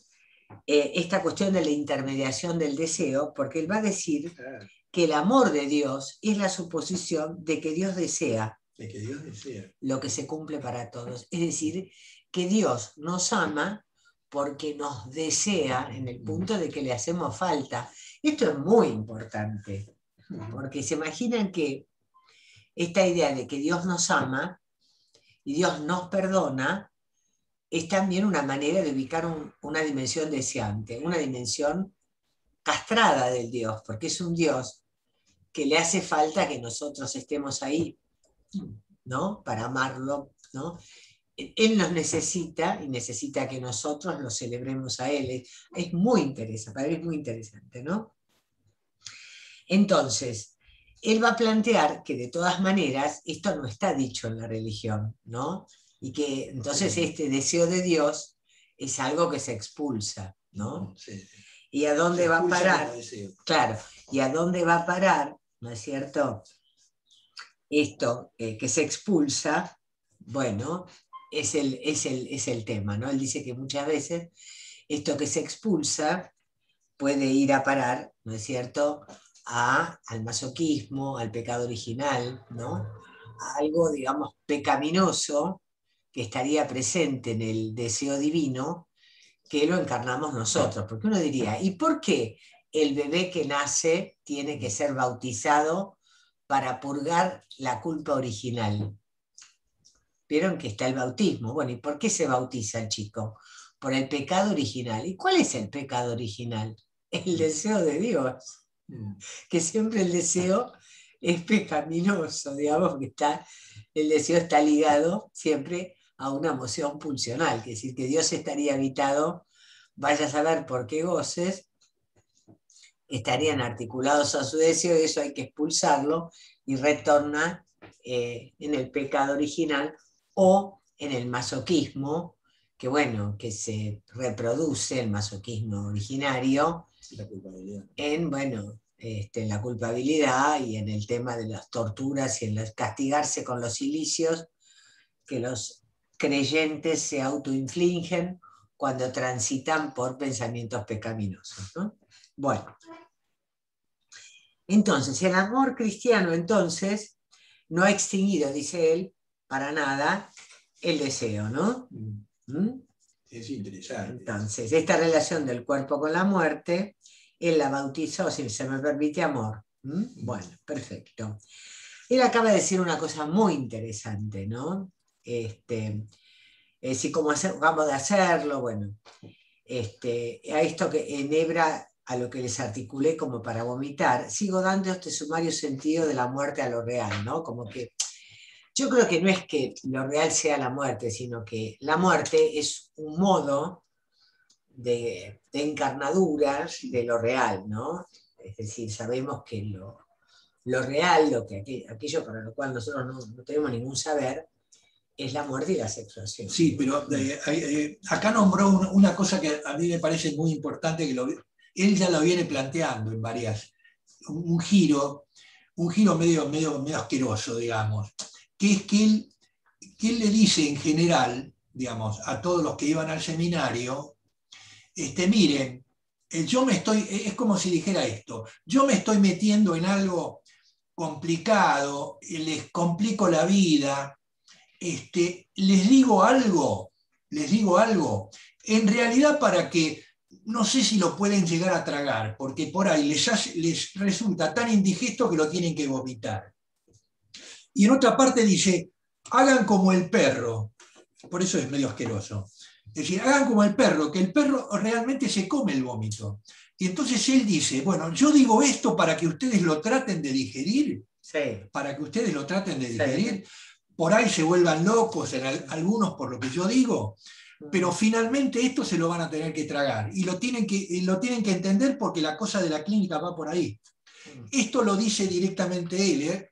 esta cuestión de la intermediación del deseo, porque él va a decir que el amor de Dios es la suposición de que Dios desea lo que se cumple para todos. Es decir, que Dios nos ama porque nos desea en el punto de que le hacemos falta. Esto es muy importante, porque se imaginan que esta idea de que Dios nos ama y Dios nos perdona es también una manera de ubicar una dimensión deseante, una dimensión castrada del Dios, porque es un Dios que le hace falta que nosotros estemos ahí, ¿no? Para amarlo, ¿no? Él nos necesita y necesita que nosotros lo celebremos a Él. Es muy interesante, para mí es muy interesante, ¿no? Entonces, él va a plantear que de todas maneras esto no está dicho en la religión, ¿no? Y que entonces este deseo de Dios es algo que se expulsa, ¿no? Sí. ¿Y a dónde va a parar? Claro, ¿y a dónde va a parar, no es cierto? Esto que se expulsa, bueno, es el tema, ¿no? Él dice que muchas veces esto que se expulsa puede ir a parar, ¿no es cierto?, al masoquismo, al pecado original, ¿no? A algo, digamos, pecaminoso que estaría presente en el deseo divino, que lo encarnamos nosotros. Porque uno diría, ¿y por qué el bebé que nace tiene que ser bautizado para purgar la culpa original? Vieron que está el bautismo. Bueno, ¿y por qué se bautiza el chico? Por el pecado original. ¿Y cuál es el pecado original? El deseo de Dios. Que siempre el deseo es pecaminoso, digamos, que el deseo está ligado siempre a una emoción pulsional, que es decir, que Dios estaría habitado, vaya a saber por qué goces, estarían articulados a su deseo, y eso hay que expulsarlo y retorna en el pecado original o en el masoquismo, que bueno, que se reproduce el masoquismo originario en, bueno, en la culpabilidad y en el tema de las torturas y en castigarse con los cilicios que los creyentes se autoinfligen cuando transitan por pensamientos pecaminosos, ¿no? Bueno, entonces el amor cristiano entonces no ha extinguido, dice él, para nada el deseo, ¿no? ¿Mm? Es interesante. Entonces, esta relación del cuerpo con la muerte, él la bautizó, si se me permite, amor. Bueno, perfecto. Él acaba de decir una cosa muy interesante, ¿no? Si cómo vamos de hacerlo, bueno, a esto que enhebra a lo que les articulé como para vomitar, sigo dando este sumario sentido de la muerte a lo real, ¿no? Como que yo creo que no es que lo real sea la muerte, sino que la muerte es un modo de encarnadura de lo real, ¿no? Es decir, sabemos que lo real, aquello para lo cual nosotros no tenemos ningún saber, es la muerte y la sexuación. Sí, pero acá nombró una cosa que a mí me parece muy importante, que él ya lo viene planteando en varias, un giro medio asqueroso, digamos, que es que él le dice en general, digamos, a todos los que iban al seminario, miren, es como si dijera esto, yo me estoy metiendo en algo complicado, les complico la vida, les digo algo, en realidad para que, no sé si lo pueden llegar a tragar, porque por ahí les resulta tan indigesto que lo tienen que vomitar. Y en otra parte dice, hagan como el perro, por eso es medio asqueroso. Es decir, hagan como el perro, que el perro realmente se come el vómito. Y entonces él dice, bueno, yo digo esto para que ustedes lo traten de digerir, sí. Para que ustedes lo traten de digerir, sí. Por ahí se vuelvan locos algunos por lo que yo digo, pero finalmente esto se lo van a tener que tragar y lo tienen que entender porque la cosa de la clínica va por ahí. Esto lo dice directamente él,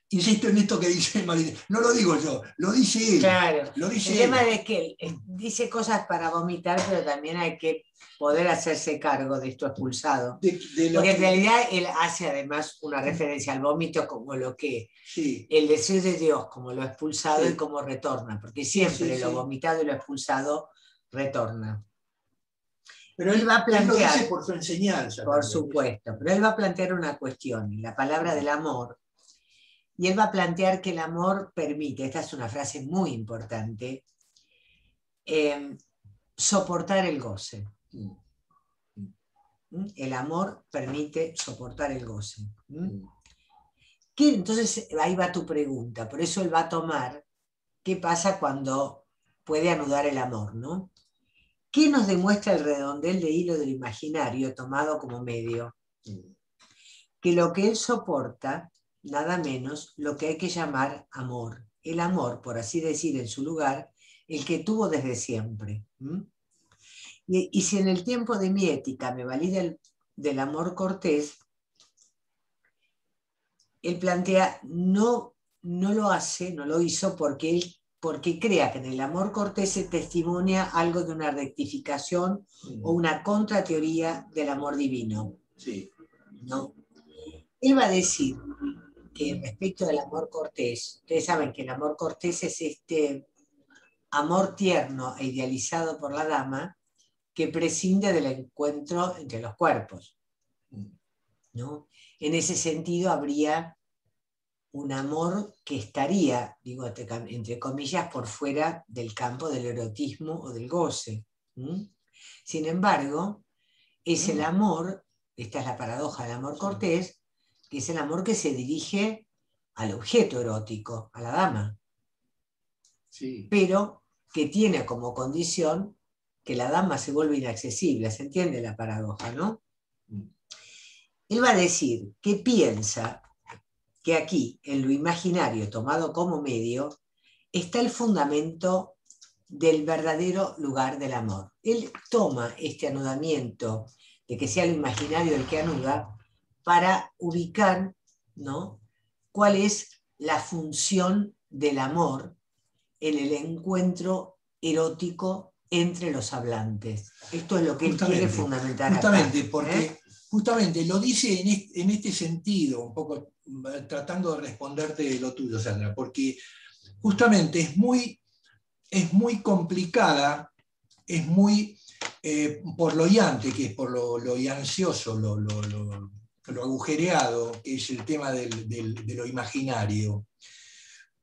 insisto en esto que dice María, no lo digo yo, lo dice él. Claro, lo dice el tema es que él dice cosas para vomitar, pero también hay que poder hacerse cargo de esto expulsado. Porque en realidad él hace además una referencia al vómito como lo que, sí, el deseo de Dios, como lo expulsado, sí, y como retorna, porque siempre lo vomitado y lo expulsado retorna. Pero él va a plantear, él lo dice por su enseñanza. Por supuesto, pero él va a plantear una cuestión, la palabra del amor. Y él va a plantear que el amor permite, esta es una frase muy importante, soportar el goce. El amor permite soportar el goce. Entonces ahí va tu pregunta, por eso él va a tomar qué pasa cuando puede anudar el amor, ¿no? ¿Qué nos demuestra el redondel de hilo del imaginario tomado como medio? Que lo que él soporta, nada menos, lo que hay que llamar amor. El amor, por así decir, en su lugar, el que tuvo desde siempre. Y si en el tiempo de mi ética me valida del amor cortés, él plantea, no lo hace, no lo hizo porque crea que en el amor cortés se testimonia algo de una rectificación o una contrateoría del amor divino. Sí. ¿No? Él va a decir que respecto del amor cortés, ustedes saben que el amor cortés es este amor tierno e idealizado por la dama que prescinde del encuentro entre los cuerpos, ¿no? En ese sentido habría un amor que estaría, digo entre comillas, por fuera del campo del erotismo o del goce. Sin embargo, es el amor, esta es la paradoja del amor cortés, que es el amor que se dirige al objeto erótico, a la dama, Sí. pero que tiene como condición que la dama se vuelve inaccesible. ¿Se entiende la paradoja, no? Él va a decir que piensa que aquí, en lo imaginario tomado como medio, está el fundamento del verdadero lugar del amor. Él toma este anudamiento de que sea lo imaginario el que anuda para ubicar, ¿no?, cuál es la función del amor en el encuentro erótico entre los hablantes. Esto es lo que él quiere fundamentar justamente, acá, porque justamente lo dice en este sentido, un poco tratando de responderte lo tuyo, Sandra, porque justamente es muy complicada, es muy por lo llante, que es por lo ansioso, lo agujereado, que es el tema de lo imaginario.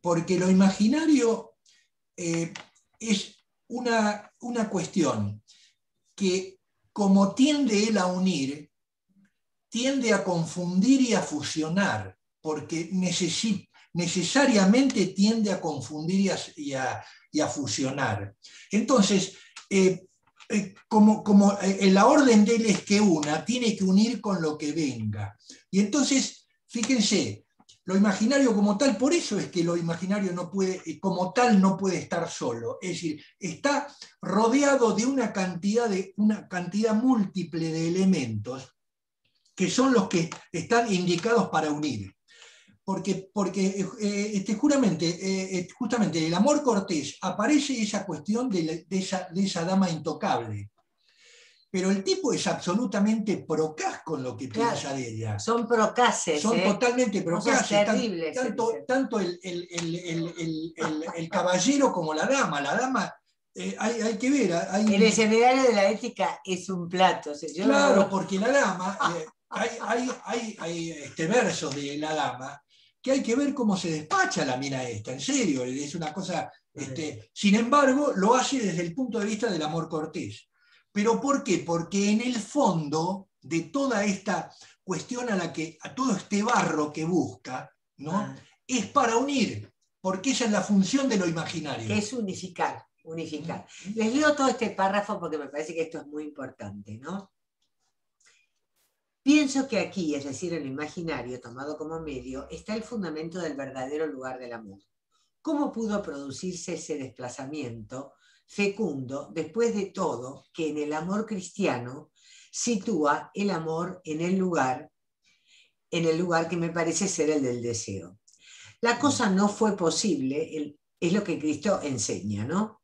Porque lo imaginario es una cuestión que, como tiende él a unir, tiende a confundir y a fusionar, porque necesariamente tiende a confundir y a fusionar. Entonces, como la orden de él es que una, tiene que unir con lo que venga. Y entonces, fíjense, lo imaginario como tal, por eso es que lo imaginario no puede, como tal, no puede estar solo. Es decir, está rodeado de una cantidad múltiple de elementos que son los que están indicados para unir. Porque justamente el amor cortés aparece esa cuestión de esa dama intocable. Pero el tipo es absolutamente procaz con lo que piensa de ella. Son procaces. Son totalmente procaces. Terribles, tanto el caballero como la dama. La dama, hay que ver. El escenario de la ética es un plato. Claro, porque la dama, hay versos de la dama que hay que ver cómo se despacha la mina esta, en serio, es una cosa. Sin embargo, lo hace desde el punto de vista del amor cortés. ¿Pero por qué? Porque en el fondo de toda esta cuestión a todo este barro que busca, ¿no? Es para unir, porque esa es la función de lo imaginario. Que es unificar. Les leo todo este párrafo porque me parece que esto es muy importante, ¿no? Pienso que aquí, es decir, en lo imaginario tomado como medio, está el fundamento del verdadero lugar del amor. ¿Cómo pudo producirse ese desplazamiento fecundo, después de todo, que en el amor cristiano sitúa el amor en el lugar que me parece ser el del deseo? La cosa no fue posible, es lo que Cristo enseña, ¿no?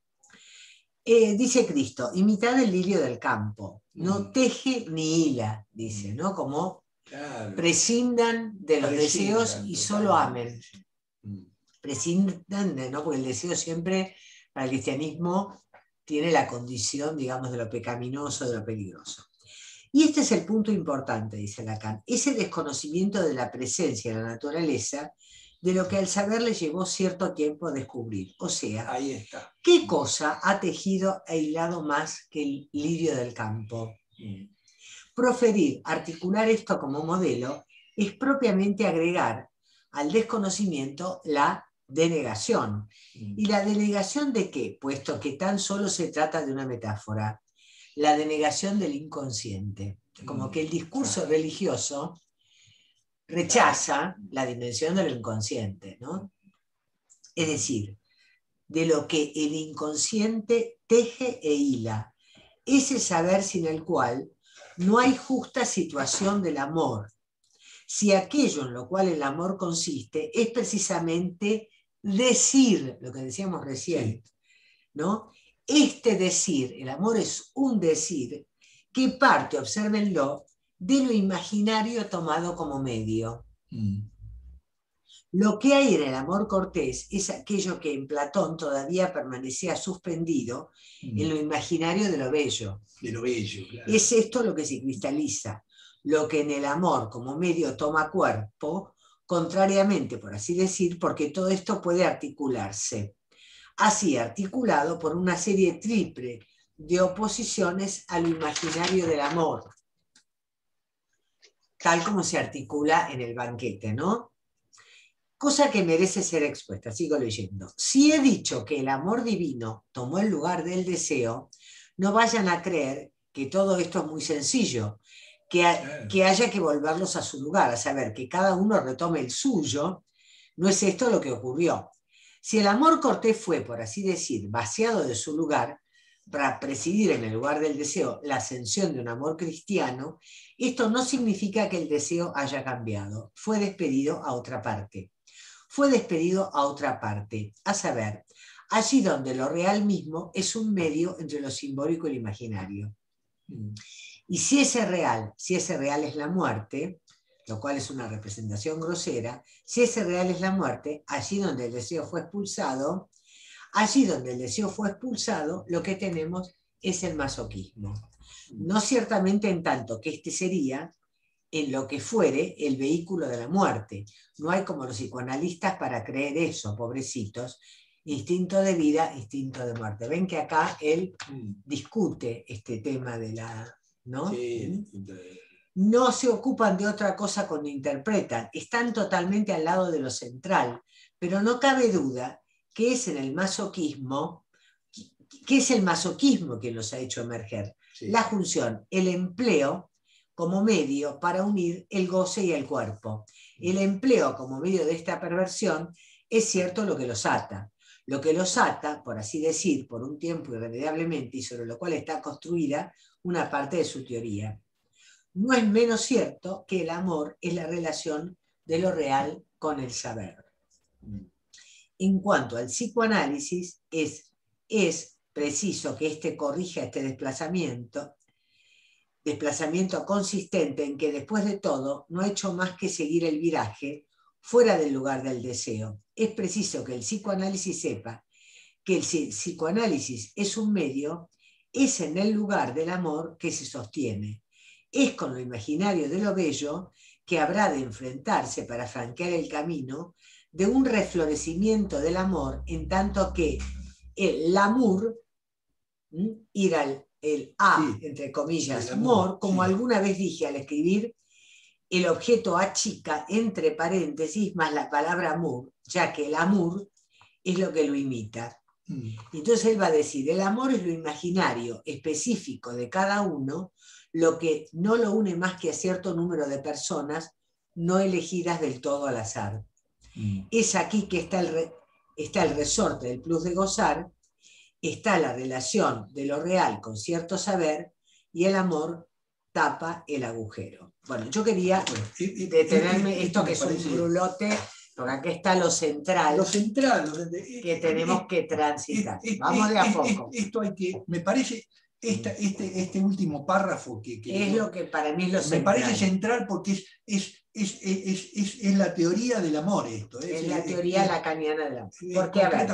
Dice Cristo, imitad el lirio del campo, no teje ni hila, dice, ¿no? Como prescindan de los deseos y solo amen. Prescindan, ¿no? Porque el deseo siempre, para el cristianismo, tiene la condición, digamos, de lo pecaminoso, de lo peligroso. Y este es el punto importante, dice Lacan. Ese desconocimiento de la presencia de la naturaleza de lo que al saber le llevó cierto tiempo a descubrir. O sea, Ahí está. ¿qué cosa ha tejido e hilado más que el lirio del campo? Proferir, articular esto como modelo, es propiamente agregar al desconocimiento la denegación. ¿Y la denegación de qué? Puesto que tan solo se trata de una metáfora. La denegación del inconsciente. Como que el discurso religioso rechaza la dimensión de lo inconsciente, ¿no? Es decir, de lo que el inconsciente teje e hila. Ese saber sin el cual no hay justa situación del amor. Si aquello en lo cual el amor consiste es precisamente decir, lo que decíamos recién, sí, ¿no? Este decir, el amor es un decir que parte, obsérvenlo, de lo imaginario tomado como medio. Lo que hay en el amor cortés es aquello que en Platón todavía permanecía suspendido en lo imaginario de lo bello. De lo bello, claro. Es esto lo que se cristaliza, lo que en el amor como medio toma cuerpo, contrariamente, por así decir, porque todo esto puede articularse. Así articulado por una serie triple de oposiciones a lo imaginario del amor, tal como se articula en el banquete, ¿no? Cosa que merece ser expuesta, sigo leyendo. Si he dicho que el amor divino tomó el lugar del deseo, no vayan a creer que todo esto es muy sencillo, que haya que volverlos a su lugar, a saber, que cada uno retome el suyo. No es esto lo que ocurrió. Si el amor cortés fue, por así decir, vaciado de su lugar, para presidir en el lugar del deseo la ascensión de un amor cristiano, esto no significa que el deseo haya cambiado, fue despedido a otra parte. Fue despedido a otra parte, a saber, allí donde lo real mismo es un medio entre lo simbólico y lo imaginario. Y si ese real es la muerte, lo cual es una representación grosera, si ese real es la muerte, allí donde el deseo fue expulsado, lo que tenemos es el masoquismo. No ciertamente en tanto que este sería, en lo que fuere, el vehículo de la muerte. No hay como los psicoanalistas para creer eso, pobrecitos. Instinto de vida, instinto de muerte. Ven que acá él discute este tema de la... ¿no? Sí. No se ocupan de otra cosa cuando interpretan, están totalmente al lado de lo central, pero no cabe duda que es en el masoquismo, que es el masoquismo que los ha hecho emerger. Sí. La función, el empleo como medio para unir el goce y el cuerpo. El empleo como medio de esta perversión es cierto lo que los ata. Lo que los ata, por así decir, por un tiempo irremediablemente, y sobre lo cual está construida una parte de su teoría. No es menos cierto que el amor es la relación de lo real con el saber. En cuanto al psicoanálisis, es preciso que éste corrija este desplazamiento consistente en que después de todo no ha hecho más que seguir el viraje fuera del lugar del deseo. Es preciso que el psicoanálisis sepa que el psicoanálisis es un medio, es en el lugar del amor que se sostiene. Es con lo imaginario de lo bello que habrá de enfrentarse para franquear el camino de un reflorecimiento del amor, en tanto que el l'amour, ir al el a, sí, entre comillas, amor, como sí, alguna vez dije al escribir el objeto a chica entre paréntesis más la palabra amour, ya que el amour es lo que lo imita. Entonces él va a decir, el amor es lo imaginario específico de cada uno, lo que no lo une más que a cierto número de personas no elegidas del todo al azar. Es aquí que está el resorte del plus de gozar, está la relación de lo real con cierto saber y el amor tapa el agujero. Bueno, yo quería detenerme esto que es un brulote, porque acá está lo central, que tenemos que transitar. Vamos de a poco. Esto hay que, me parece, este último párrafo que es lo que para mí es lo central. Me parece central porque es la teoría del amor esto. Es la teoría lacaniana del amor. Porque, a ver,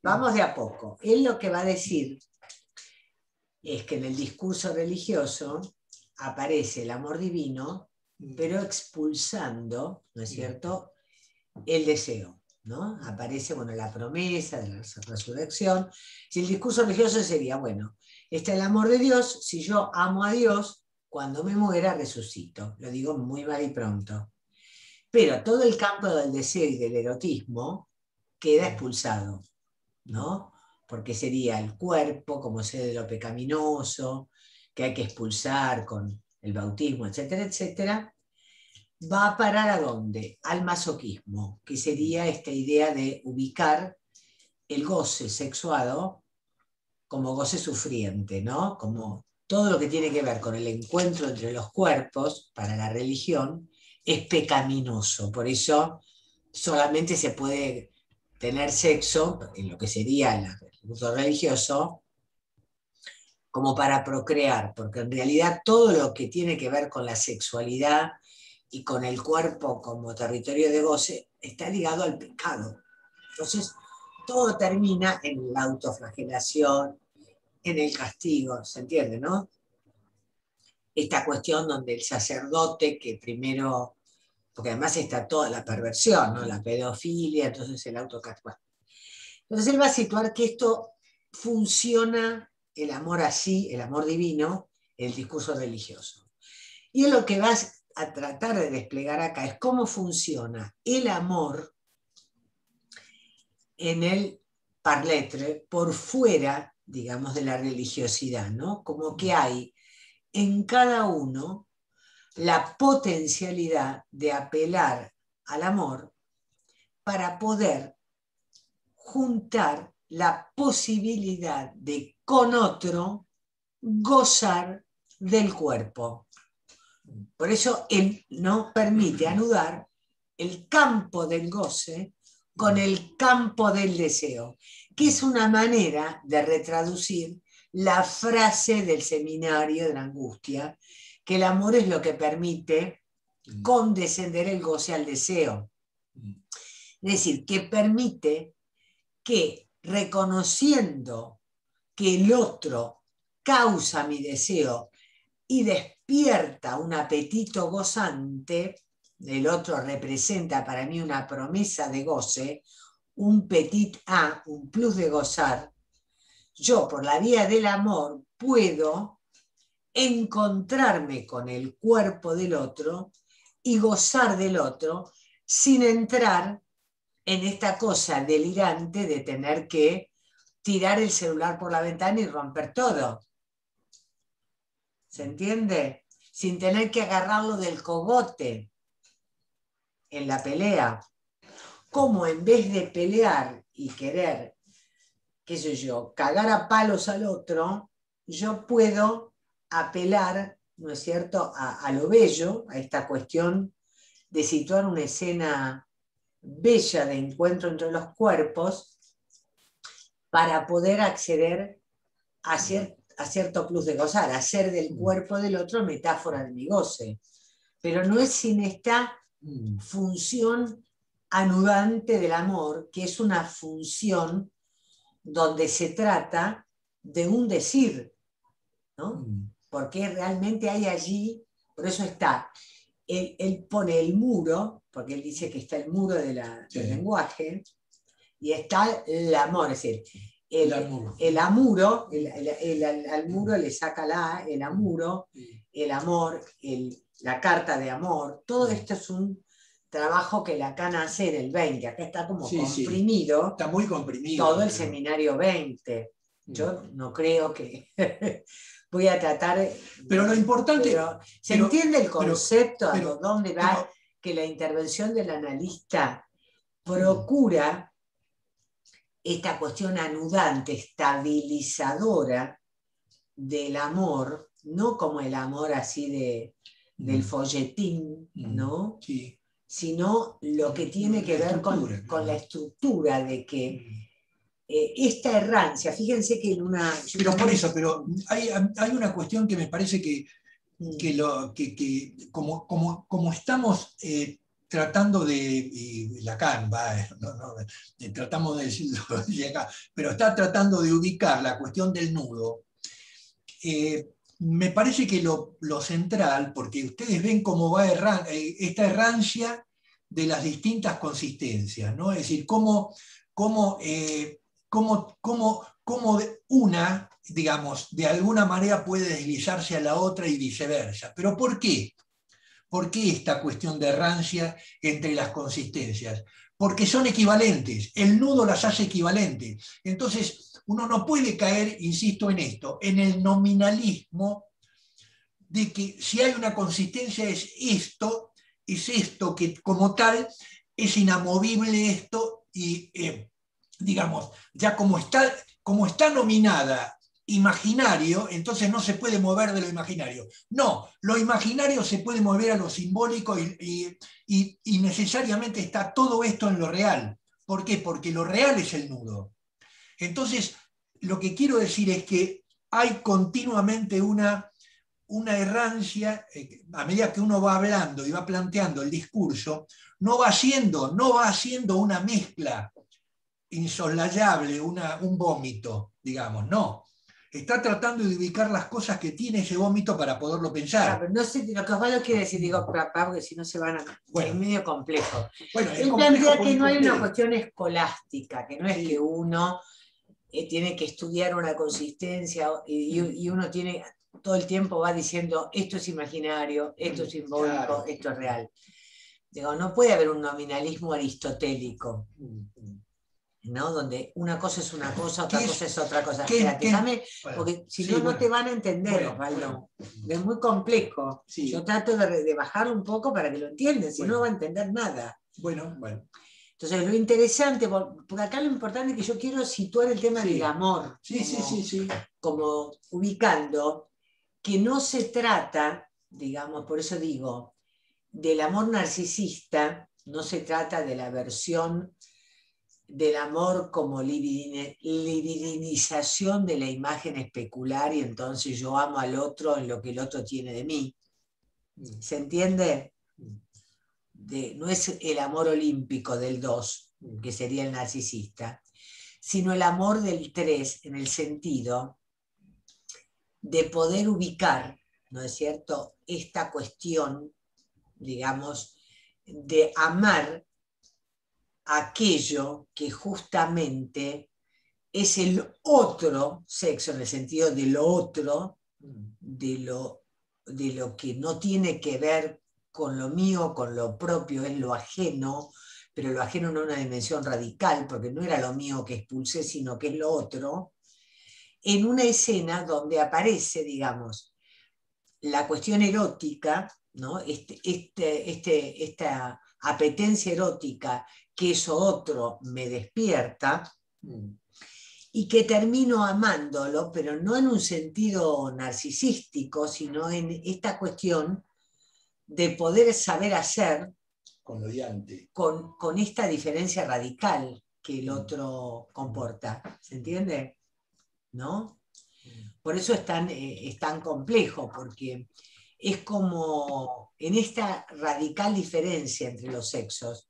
vamos de a poco. Él lo que va a decir es que en el discurso religioso aparece el amor divino, pero expulsando, ¿no es cierto?, el deseo, ¿no? Aparece, bueno, la promesa de la resurrección. Si el discurso religioso sería, bueno, está el amor de Dios, si yo amo a Dios, cuando me muera resucito. Lo digo muy mal y pronto. Pero todo el campo del deseo y del erotismo queda expulsado, ¿no? Porque sería el cuerpo como sede de lo pecaminoso, que hay que expulsar con el bautismo, etcétera, etcétera. ¿Va a parar a dónde? Al masoquismo, que sería esta idea de ubicar el goce sexuado como goce sufriente, ¿no? Como todo lo que tiene que ver con el encuentro entre los cuerpos, para la religión, es pecaminoso. Por eso solamente se puede tener sexo, en lo que sería el culto religioso, como para procrear, porque en realidad todo lo que tiene que ver con la sexualidad y con el cuerpo como territorio de goce está ligado al pecado. Entonces, todo termina en la autoflagelación, en el castigo, ¿se entiende, no? Esta cuestión donde el sacerdote que primero, porque además está toda la perversión, ¿no? La pedofilia, entonces el autocastigo. Entonces él va a situar que esto funciona, el amor así, el amor divino, el discurso religioso. Y él lo que va a tratar de desplegar acá es cómo funciona el amor en el parletre por fuera, digamos, de la religiosidad, ¿no? Como que hay en cada uno la potencialidad de apelar al amor para poder juntar la posibilidad de con otro gozar del cuerpo. Por eso él no permite anudar el campo del goce con el campo del deseo, que es una manera de retraducir la frase del seminario de la angustia, que el amor es lo que permite condescender el goce al deseo. Es decir, que permite que reconociendo que el otro causa mi deseo y despierta un apetito gozante, el otro representa para mí una promesa de goce, un petit A, un plus de gozar, yo por la vía del amor puedo encontrarme con el cuerpo del otro y gozar del otro sin entrar en esta cosa delirante de tener que tirar el celular por la ventana y romper todo. ¿Se entiende? Sin tener que agarrarlo del cogote en la pelea. Como en vez de pelear y querer, qué sé yo, cagar a palos al otro, yo puedo apelar, ¿no es cierto?, a lo bello, a esta cuestión de situar una escena bella de encuentro entre los cuerpos para poder acceder a cierto plus de gozar, hacer del cuerpo del otro metáfora de mi goce. Pero no es sin esta función anudante del amor, que es una función donde se trata de un decir, ¿no? Porque realmente hay allí, por eso está, él pone el muro, porque él dice que está el muro del lenguaje, y está el amor, es decir, al muro le saca la A, el amuro, el amor, la carta de amor, todo esto es un trabajo que Lacan hace en el 20, acá está como comprimido, está muy comprimido todo el seminario 20. Yo no creo que voy a tratar, pero lo importante, pero ¿se entiende el concepto a dónde va? Que la intervención del analista procura esta cuestión anudante, estabilizadora del amor, no como el amor así del folletín, ¿no? Sí. Sino lo que tiene que ver con la estructura de que esta errancia, fíjense que en una... Pero por eso, pero hay una cuestión que me parece que como estamos tratando de Lacan, tratamos de decirlo acá, pero está tratando de ubicar la cuestión del nudo. Me parece que lo central, porque ustedes ven cómo va esta errancia de las distintas consistencias, ¿no? Es decir, cómo una, digamos, de alguna manera puede deslizarse a la otra y viceversa. ¿Pero por qué? ¿Por qué esta cuestión de errancia entre las consistencias? Porque son equivalentes, el nudo las hace equivalentes. Entonces, uno no puede caer, insisto en esto, en el nominalismo de que si hay una consistencia es esto que como tal es inamovible esto y, digamos, ya como está nominada imaginario, entonces no se puede mover de lo imaginario. No, lo imaginario se puede mover a lo simbólico y necesariamente está todo esto en lo real. ¿Por qué? Porque lo real es el nudo. Entonces, lo que quiero decir es que hay continuamente una errancia, a medida que uno va hablando y va planteando el discurso, no va haciendo una mezcla insoslayable, un vómito, digamos, no. Está tratando de ubicar las cosas que tiene ese vómito para poderlo pensar. Pero no sé lo que Osvaldo quiere decir, digo, papá, porque si no se van a... Bueno. Es medio complejo. Bueno, Él plantea que no hay una cuestión escolástica, que no es que uno tiene que estudiar una consistencia y uno tiene, todo el tiempo va diciendo, esto es imaginario, esto es simbólico, claro, esto es real. Digo, no puede haber un nominalismo aristotélico, ¿no? Donde una cosa es una cosa, otra cosa es otra cosa. Espérate, dame, porque si no, no te van a entender, Osvaldo. Es muy complejo. Sí. Yo trato de bajarlo un poco para que lo entiendan, si no, no va a entender nada. Bueno. Entonces, lo interesante, porque acá lo importante es que yo quiero situar el tema del amor. Sí. Como ubicando que no se trata, digamos, por eso digo, del amor narcisista, no se trata de la versión del amor como libidinización de la imagen especular y entonces yo amo al otro en lo que el otro tiene de mí. ¿Se entiende? No es el amor olímpico del 2, que sería el narcisista, sino el amor del 3 en el sentido de poder ubicar, ¿no es cierto?, esta cuestión, digamos, de amar aquello que justamente es el otro sexo, en el sentido de lo otro, de lo que no tiene que ver con lo mío, con lo propio, es lo ajeno, pero lo ajeno no en una dimensión radical, porque no era lo mío que expulsé, sino que es lo otro, en una escena donde aparece, digamos, la cuestión erótica, ¿no? Esta apetencia erótica que eso otro me despierta, y que termino amándolo, pero no en un sentido narcisístico, sino en esta cuestión de poder saber hacer con esta diferencia radical que el otro comporta. ¿Se entiende? ¿No? Por eso es tan complejo, porque es como en esta radical diferencia entre los sexos,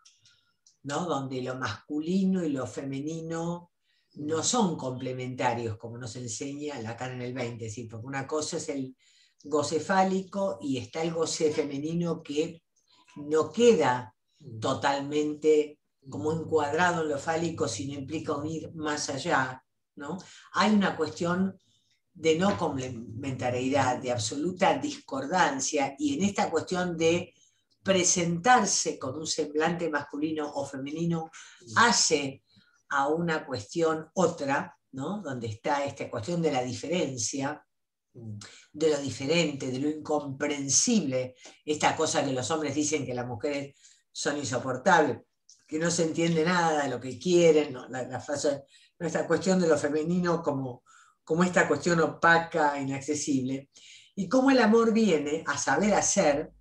¿no? Donde lo masculino y lo femenino no son complementarios, como nos enseña Lacan en el 20, ¿sí? Porque una cosa es el goce fálico y está el goce femenino que no queda totalmente como encuadrado en lo fálico, sino implica un ir más allá, ¿no? Hay una cuestión de no complementariedad, de absoluta discordancia, y en esta cuestión de presentarse con un semblante masculino o femenino hace a una cuestión otra, ¿no? Donde está esta cuestión de la diferencia, de lo diferente, de lo incomprensible, esta cosa que los hombres dicen que las mujeres son insoportables, que no se entiende nada de lo que quieren, ¿no? La frase, esta cuestión de lo femenino como esta cuestión opaca, inaccesible, y cómo el amor viene a saber hacer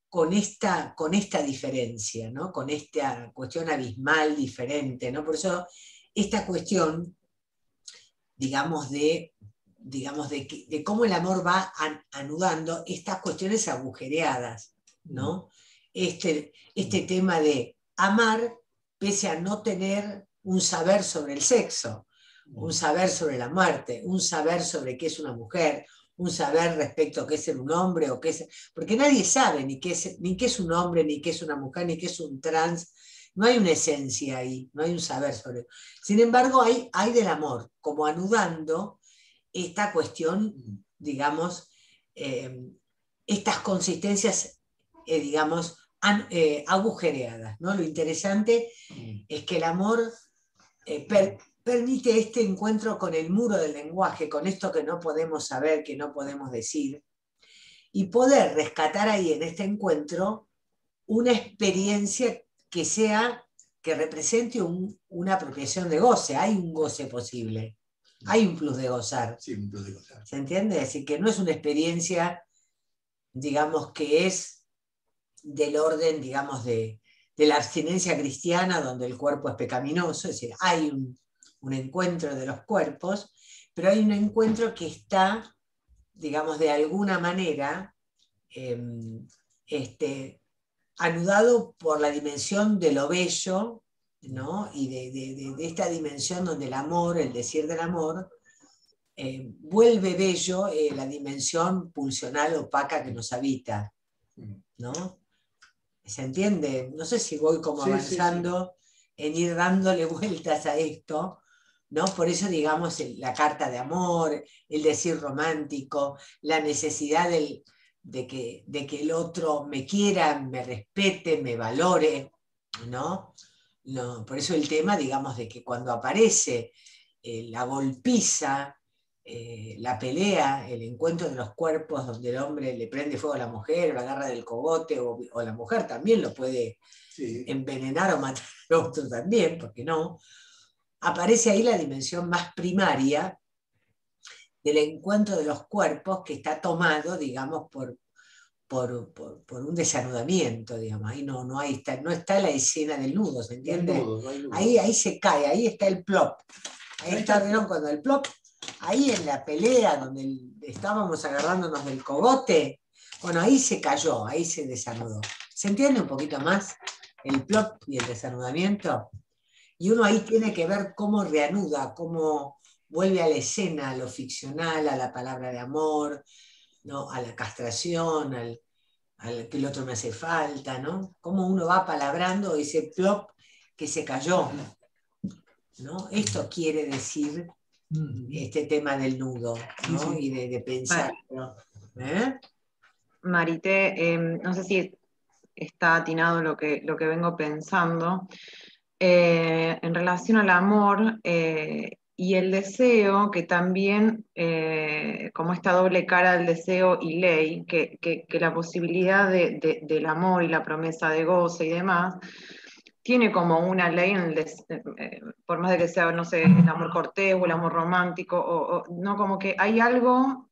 con esta diferencia, ¿no? Con esta cuestión abismal, diferente, ¿no? Por eso esta cuestión, digamos, de cómo el amor va anudando estas cuestiones agujereadas, ¿no? Este tema de amar pese a no tener un saber sobre el sexo, un saber sobre la muerte, un saber sobre qué es una mujer, un saber respecto a qué es ser un hombre o qué es, porque nadie sabe ni qué es un hombre, ni qué es una mujer, ni qué es un trans. No hay una esencia ahí, no hay un saber sobre eso. Sin embargo, hay del amor, como anudando esta cuestión, digamos, estas consistencias, digamos, agujereadas, ¿no? Lo interesante es que el amor permite este encuentro con el muro del lenguaje, con esto que no podemos saber, que no podemos decir, y poder rescatar ahí en este encuentro una experiencia que represente una apropiación de goce. Hay un goce posible, hay un plus de gozar. Sí, un plus de gozar. ¿Se entiende? Es decir, que no es una experiencia, digamos, que es del orden, digamos, de la abstinencia cristiana, donde el cuerpo es pecaminoso, es decir, hay un encuentro de los cuerpos, pero hay un encuentro que está, digamos, de alguna manera, anudado por la dimensión de lo bello, ¿no? Y de esta dimensión donde el amor, el decir del amor, vuelve bello la dimensión pulsional opaca que nos habita, ¿no? ¿Se entiende? No sé si voy como avanzando en ir dándole vueltas a esto, ¿no? Por eso, digamos, la carta de amor, el decir romántico, la necesidad de que el otro me quiera, me respete, me valore, ¿no? No, por eso el tema, digamos, de que cuando aparece la golpiza, la pelea, el encuentro de los cuerpos donde el hombre le prende fuego a la mujer, o la agarra del cogote, o la mujer también lo puede envenenar o matar al otro también, porque no, aparece ahí la dimensión más primaria del encuentro de los cuerpos que está tomado, digamos, por un desanudamiento, digamos. Ahí no está la escena del nudo, ¿se entiende? No hay nudo. Ahí se cae, ahí está el plop. Ahí está, ¿vieron? Cuando el plop, ahí en la pelea donde estábamos agarrándonos del cogote, bueno, ahí se cayó, ahí se desanudó. ¿Se entiende un poquito más el plop y el desanudamiento? Y uno ahí tiene que ver cómo reanuda, cómo vuelve a la escena, a lo ficcional, a la palabra de amor, ¿no? A la castración, al que el otro me hace falta, ¿no? Cómo uno va palabrando ese plop que se cayó, ¿no? Esto quiere decir este tema del nudo, ¿no? Y de pensar, ¿no? Marité, no sé si está atinado lo que vengo pensando. En relación al amor y el deseo, que también, como esta doble cara del deseo y ley, que la posibilidad del amor y la promesa de goce y demás, tiene como una ley, por más de que sea, no sé, el amor cortés o el amor romántico, no, como que hay algo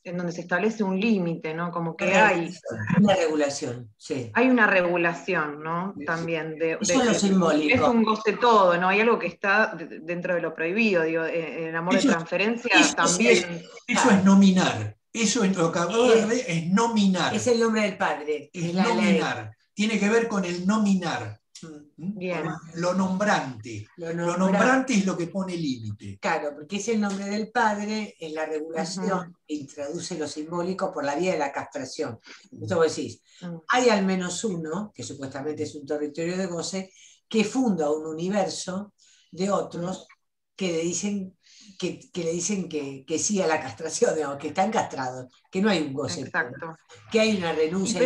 en donde se establece un límite, ¿no? Como que hay una regulación, sí. Hay una regulación, ¿no? También eso es lo simbólico. Es un goce todo, ¿no? Hay algo que está dentro de lo prohibido, digo, el amor de transferencia también. Eso es nominar. Eso es lo que acabo de ver, es nominar. Es el nombre del padre. Es nominar. Tiene que ver con el nominar. Bien. Lo nombrante. Lo nombrante es lo que pone límite. Claro, porque es el nombre del padre, es la regulación que introduce lo simbólico por la vía de la castración. Entonces vos decís, hay al menos uno, que supuestamente es un territorio de goce, que funda un universo de otros que le dicen que sí a la castración, digamos, que están castrados, que no hay un goce. Exacto. Que hay una renuncia.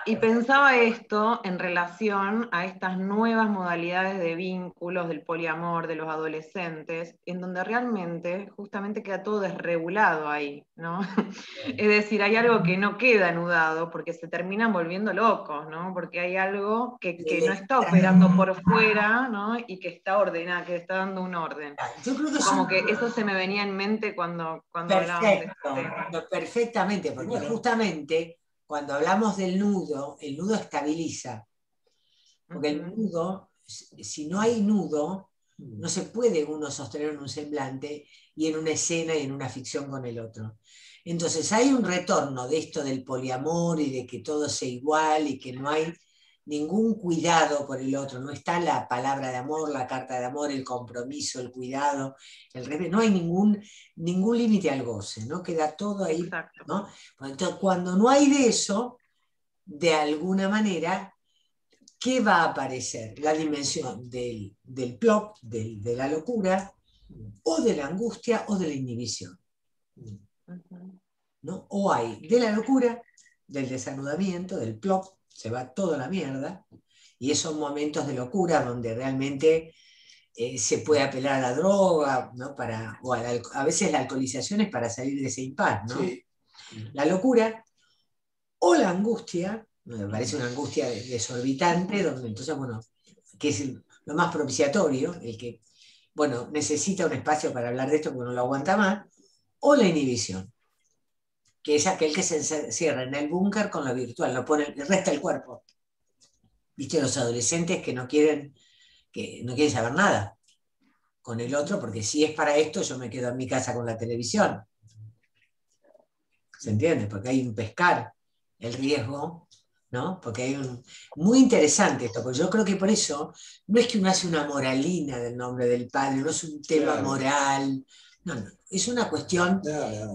Y pensaba esto en relación a estas nuevas modalidades de vínculos del poliamor de los adolescentes, en donde realmente justamente queda todo desregulado ahí, ¿no? Es decir, hay algo que no queda anudado porque se terminan volviendo locos, ¿no? Porque hay algo que no está operando por fuera, ¿no? Y que está ordenado, que está dando un orden. Yo creo que como que eso se me venía en mente cuando hablábamos de este tema. Perfectamente, porque justamente cuando hablamos del nudo, el nudo estabiliza. Porque el nudo, si no hay nudo, no se puede uno sostener en un semblante y en una escena y en una ficción con el otro. Entonces hay un retorno de esto del poliamor y de que todo sea igual y que no hay ningún cuidado por el otro, no está la palabra de amor, la carta de amor, el compromiso, el cuidado, el respeto, no hay ningún límite al goce, ¿no? Queda todo ahí, Exacto. ¿no? Entonces, cuando no hay de eso, de alguna manera, ¿qué va a aparecer? La dimensión del plot, de la locura, o de la angustia, o de la inhibición. ¿No? O hay de la locura, del desanudamiento, del plot, se va toda la mierda, y esos momentos de locura donde realmente se puede apelar a la droga, ¿no? A veces la alcoholización es para salir de ese impasse, ¿no? Sí. La locura o la angustia, me parece una angustia desorbitante, donde entonces, bueno, que es lo más propiciatorio, el que, bueno, necesita un espacio para hablar de esto porque no lo aguanta más, o la inhibición, que es aquel que se encierra en el búnker con lo virtual, le resta el cuerpo. ¿Viste? Los adolescentes que no quieren saber nada con el otro, porque si es para esto, yo me quedo en mi casa con la televisión. ¿Se entiende? Porque hay un pescar el riesgo, ¿no? Porque hay muy interesante esto, porque yo creo que por eso no es que uno hace una moralina del nombre del padre, no es un tema moral, no, es una cuestión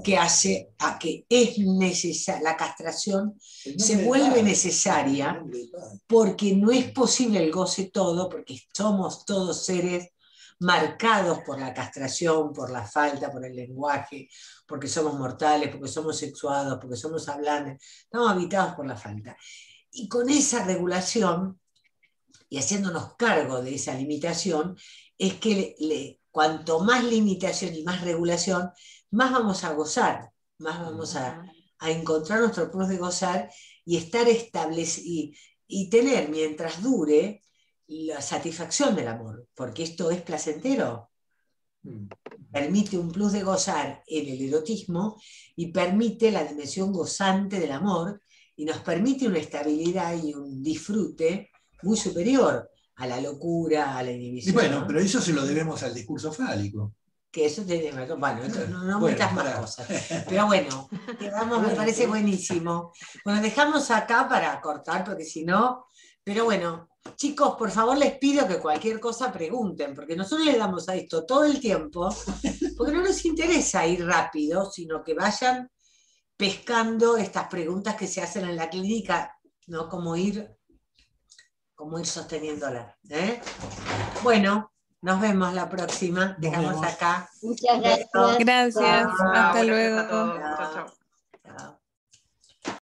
que hace a que es necesaria, la castración se vuelve necesaria porque no es posible el goce todo, porque somos todos seres marcados por la castración, por la falta, por el lenguaje, porque somos mortales, porque somos sexuados, porque somos hablantes, estamos habitados por la falta. Y con esa regulación, y haciéndonos cargo de esa limitación, es que cuanto más limitación y más regulación, más vamos a gozar, más vamos a encontrar nuestro plus de gozar y estar establecido y tener, mientras dure, la satisfacción del amor, porque esto es placentero. Permite un plus de gozar en el erotismo y permite la dimensión gozante del amor y nos permite una estabilidad y un disfrute muy superior a la locura, a la inhibición. Y bueno, pero eso se lo debemos al discurso fálico. Que eso tiene, bueno, no metas más cosas. Pero bueno, quedamos, me parece buenísimo. Bueno, dejamos acá para cortar, porque si no, pero bueno, chicos, por favor les pido que cualquier cosa pregunten, porque nosotros les damos a esto todo el tiempo, porque no nos interesa ir rápido, sino que vayan pescando estas preguntas que se hacen en la clínica, ¿no? Como ir sosteniéndolas. Bueno. Nos vemos la próxima. Dejamos acá. Muchas gracias. Gracias. Hasta luego. Gracias a todos. Chau, chau.